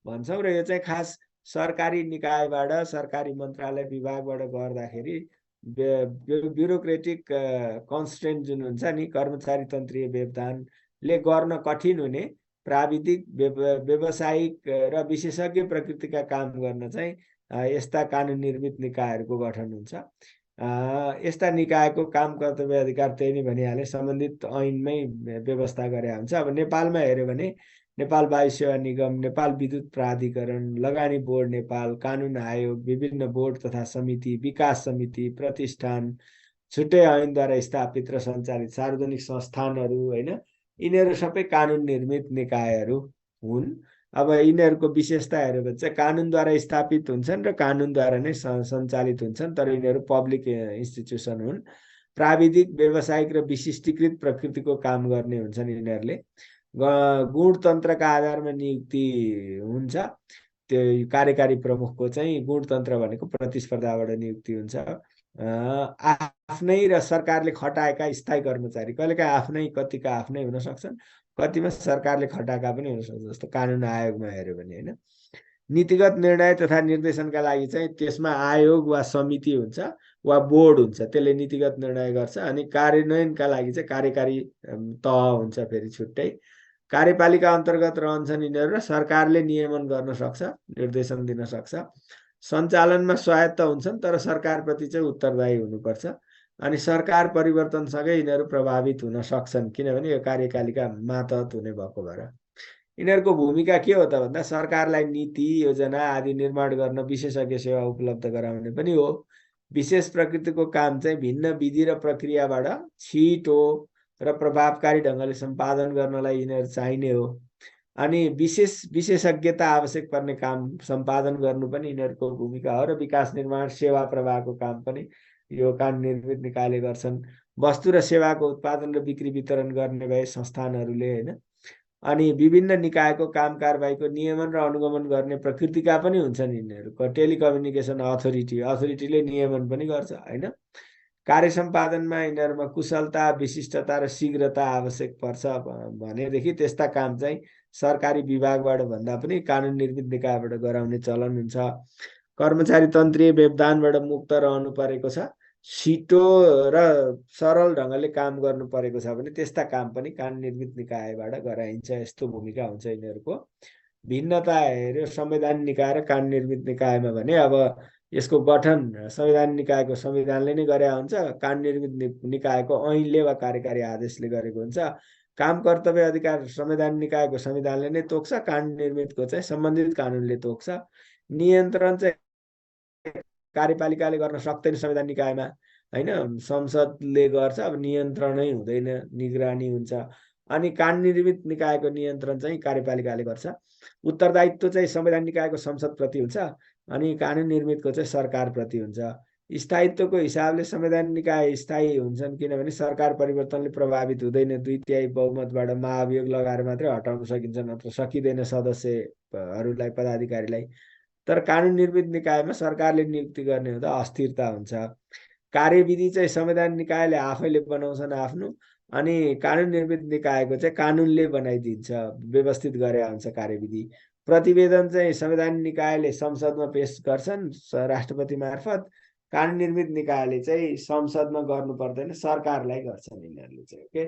भन्छौँ। र यो चाहिँ खास सरकारी निकायबाट सरकारी मन्त्रालय विभागबाट गर्दाखेरि ब्युरोक्रेटिक कन्स्ट्रेन्ट जुन हुन्छ नि कर्मचारी तन्त्रीय व्यवधानले गर्न कठिन हुने प्राविधिक व्यावसायिक र विशेषज्ञ प्रकृतिका काम गर्न चाहिँ यस्ता कानुन निर्मित निकायहरूको गठन हुन्छ। यस्ता निकायको काम कर्तव्य अधिकार त्यही नै भनिहाले सम्बन्धित ऐनमै व्यवस्था गरे हुन्छ। अब नेपालमा हेऱ्यो भने नेपाल वायु सेवा निगम नेपाल विद्युत प्राधिकरण लगानी बोर्ड नेपाल कानुन आयोग विभिन्न बोर्ड तथा समिति विकास समिति प्रतिष्ठान छुट्टै ऐनद्वारा स्थापित र सञ्चालित सार्वजनिक संस्थानहरू होइन यिनीहरू सबै कानुन निर्मित निकायहरू हुन्। अब यिनीहरूको विशेषता हेऱ्यो भने चाहिँ कानुनद्वारा स्थापित हुन्छन् र कानुनद्वारा नै सञ्चालित हुन्छन् तर यिनीहरू पब्लिक इन्स्टिट्युसन हुन्। प्राविधिक व्यावसायिक र विशिष्टीकृत प्रकृतिको काम गर्ने हुन्छन्। यिनीहरूले गुणतन्त्रका आधारमा नियुक्ति हुन्छ। त्यो कार्यकारी प्रमुखको चाहिँ गुणतन्त्र भनेको प्रतिस्पर्धाबाट नियुक्ति हुन्छ। आफ्नै र सरकारले खटाएका स्थायी कर्मचारी कहिलेकाहीँ आफ्नै कतिका आफ्नै हुन सक्छन् कतिमा सरकारले खटाएका पनि हुन सक्छ। जस्तो कानुन आयोगमा हेऱ्यो भने होइन नीतिगत निर्णय तथा निर्देशनका लागि चाहिँ त्यसमा आयोग वा समिति हुन्छ वा बोर्ड हुन्छ त्यसले नीतिगत निर्णय गर्छ। अनि कार्यान्वयनका लागि चाहिँ कार्यकारी तह हुन्छ फेरि छुट्टै। कार्यपालिका अन्तर्गत रहन्छन् यिनीहरू र सरकारले नियमन गर्न सक्छ निर्देशन दिन सक्छ। सञ्चालनमा स्वायत्त हुन्छन् तर सरकारप्रति चाहिँ उत्तरदायी हुनुपर्छ। अनि सरकार परिवर्तनसँगै यिनीहरू प्रभावित हुन सक्छन् किनभने यो कार्यपालिका मातहत हुने भएको भएर। यिनीहरूको भूमिका के हो त भन्दा सरकारलाई नीति योजना आदि निर्माण गर्न विशेषज्ञ सेवा उपलब्ध गराउने पनि हो। विशेष प्रकृतिको काम चाहिँ भिन्न विधि र प्रक्रियाबाट छिटो र प्रभावकारी ढङ्गले सम्पादन गर्नलाई यिनीहरू चाहिने हो। अनि विशेषज्ञता आवश्यक पर्ने काम सम्पादन गर्नु पनि यिनीहरूको भूमिका हो। र विकास निर्माण सेवा प्रवाहको काम पनि यो कानुन निर्मित निकायले गर्छन्। वस्तु र सेवाको उत्पादन र बिक्री वितरण गर्ने भए संस्थानहरूले होइन। अनि विभिन्न निकायको काम कारबाहीको नियमन र अनुगमन गर्ने प्रकृतिका पनि हुन्छन् यिनीहरू। टेलिकम्युनिकेसन अथोरिटीले नियमन पनि गर्छ होइन। कार्य सम्पादनमा यिनीहरूमा कुशलता विशिष्टता र शीघ्रता आवश्यक पर्छ भनेदेखि त्यस्ता काम चाहिँ सरकारी विभागबाट भन्दा पनि कानुन निर्मित निकायबाट गराउने चलन हुन्छ। कर्मचारी तन्त्रीय व्यवधानबाट मुक्त रहनु परेको छ छिटो र सरल ढङ्गले काम गर्नु परेको छ भने त्यस्ता काम पनि कानुन निर्मित निकायबाट गराइन्छ। यस्तो भूमिका हुन्छ यिनीहरूको। भिन्नता हेऱ्यो संवैधानिक निकाय र कानुन निर्मित निकायमा भने अब यसको गठन संवैधानिक निकायको संविधानले नै गरे हुन्छ। कानुन निर्मित निकायको ऐनले वा कार्यकारी आदेशले गरेको हुन्छ। काम कर्तव्य अधिकार संवैधानिक निकायको संविधानले नै तोक्छ कानुन निर्मितको चाहिँ सम्बन्धित कानुनले तोक्छ। नियन्त्रण चाहिँ कार्यपालिकाले गर्न सक्दैन संवैधानिक निकायमा होइन संसदले गर्छ। अब नियन्त्रणै हुँदैन निगरानी हुन्छ। अनि कानुन निर्मित निकायको नियन्त्रण चाहिँ कार्यपालिकाले गर्छ। उत्तरदायित्व चाहिँ संवैधानिक निकायको संसदप्रति हुन्छ अनि कानुन निर्मितको चाहिँ सरकारप्रति हुन्छ। स्थायित्वको हिसाबले संवैधानिक निकाय स्थायी हुन्छन् किनभने सरकार परिवर्तनले प्रभावित हुँदैन। 2/3 बहुमतबाट महाभियोग लगाएर मात्रै हटाउन सकिन्छ नत्र सकिँदैन सदस्यहरूलाई पदाधिकारीलाई। तर कानुन निर्मित निकायमा सरकारले नियुक्ति गर्ने हुँदा अस्थिरता हुन्छ। कार्यविधि चाहिँ संवैधानिक निकायले आफैले बनाउँछन् आफ्नो अनि कानुन निर्मित निकायको चाहिँ कानुनले बनाइदिन्छ व्यवस्थित गरे हुन्छ कार्यविधि। प्रतिवेदन चाहिँ संवैधानिक निकायले संसदमा पेश गर्छन् राष्ट्रपति मार्फत। कानुन निर्मित निकायले चाहिँ संसदमा गर्नु पर्दैन, सरकारलाई गर्छन् यिनीहरूले चाहिँ। ओके,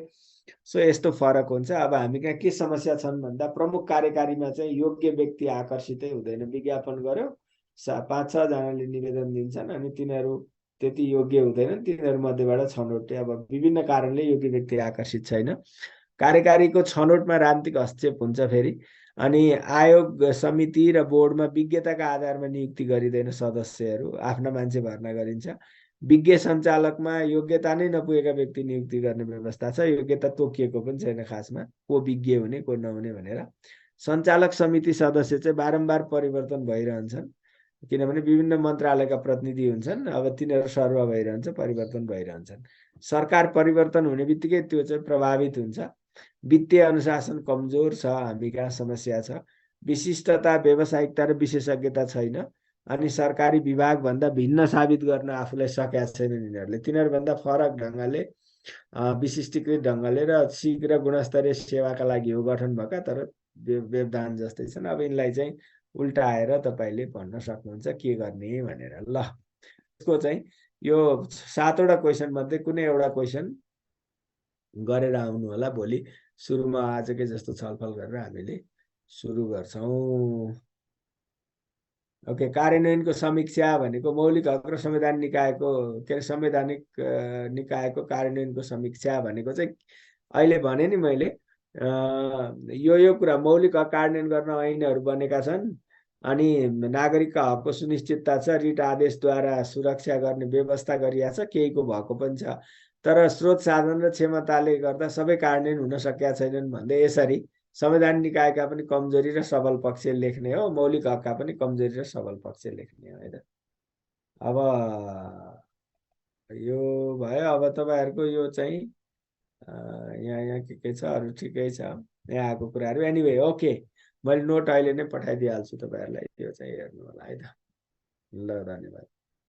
सो यस्तो फरक हुन्छ। अब हामी कहाँ के समस्या छन् भन्दा प्रमुख कार्यकारीमा चाहिँ योग्य व्यक्ति आकर्षितै हुँदैन। विज्ञापन गर्यो, 5-6 जनाले निवेदन दिन्छन् अनि तिनीहरू त्यति योग्य हुँदैनन्, तिनीहरू मध्येबाट छनौट, अब विभिन्न कारणले योग्य व्यक्ति आकर्षित छैन। कार्यकारीको छनौटमा राजनीतिक हस्तक्षेप हुन्छ फेरि। अनि आयोग, समिति र बोर्डमा विज्ञताका आधारमा नियुक्ति गरिँदैन, सदस्यहरू आफ्ना मान्छे भर्ना गरिन्छ। विज्ञ सञ्चालकमा योग्यता नै नपुगेका व्यक्ति नियुक्ति गर्ने व्यवस्था छ, योग्यता तोकिएको पनि छैन खासमा, को विज्ञ हुने को नहुने भनेर। सञ्चालक समिति सदस्य चाहिँ बारम्बार परिवर्तन भइरहन्छन्, किनभने विभिन्न मन्त्रालयका प्रतिनिधि हुन्छन्, अब तिनीहरू सर्व भइरहन्छ, परिवर्तन भइरहन्छन्। सरकार परिवर्तन हुने बित्तिकै त्यो चाहिँ प्रभावित हुन्छ। वित्तीय अनुशासन कमजोर छ, हामी कहाँ समस्या छ। विशिष्टता, व्यावसायिकता र विशेषज्ञता छैन। अनि सरकारी विभागभन्दा भिन्न साबित गर्न आफूलाई सकेका छैनन् यिनीहरूले। तिनीहरूभन्दा फरक ढङ्गले, विशिष्टीकृत ढङ्गले र शीघ्र गुणस्तरीय सेवाका लागि हो गठन भएका, तर व्यवधान जस्तै छन्। अब यिनलाई चाहिँ उल्टाएर तपाईँले भन्न सक्नुहुन्छ के गर्ने भनेर। ल, यसको चाहिँ यो 7वटा क्वेसन मध्ये कुनै एउटा क्वेसन गरेर आउनु होला। भोलि सुरुमा आजकै जस्तो छलफल गरेर हामीले सुरु गर्छौँ। ओके, कार्यान्वयनको समीक्षा भनेको मौलिक हक र संवैधानिक निकायको, के अरे संवैधानिक निकायको कार्यान्वयनको समीक्षा भनेको चाहिँ अहिले भने नि मैले, यो कुरा मौलिक हक कार्यान्वयन गर्न ऐनहरू बनेका छन्, अनि नागरिकका हकको सुनिश्चितता छ, रिट आदेशद्वारा सुरक्षा गर्ने व्यवस्था गरिएको छ, केहीको भएको पनि छ, तर स्रोत साधन र क्षमताले गर्दा सबै कार्यान्वयन हुन सकेका छैनन् भन्दै यसरी संवैधानिक निकायका पनि कमजोरी र सबल पक्ष लेख्ने हो, मौलिक हकका पनि कमजोरी र सबल पक्ष लेख्ने हो होइन। अब यो भयो। अब तपाईँहरूको यो चाहिँ यहाँ के छ, अरू ठिकै छ यहाँ आएको कुराहरू। एनिवे ओके, मैले नोट अहिले नै पठाइदिइहाल्छु तपाईँहरूलाई, त्यो चाहिँ हेर्नु होला है त। ल, धन्यवाद।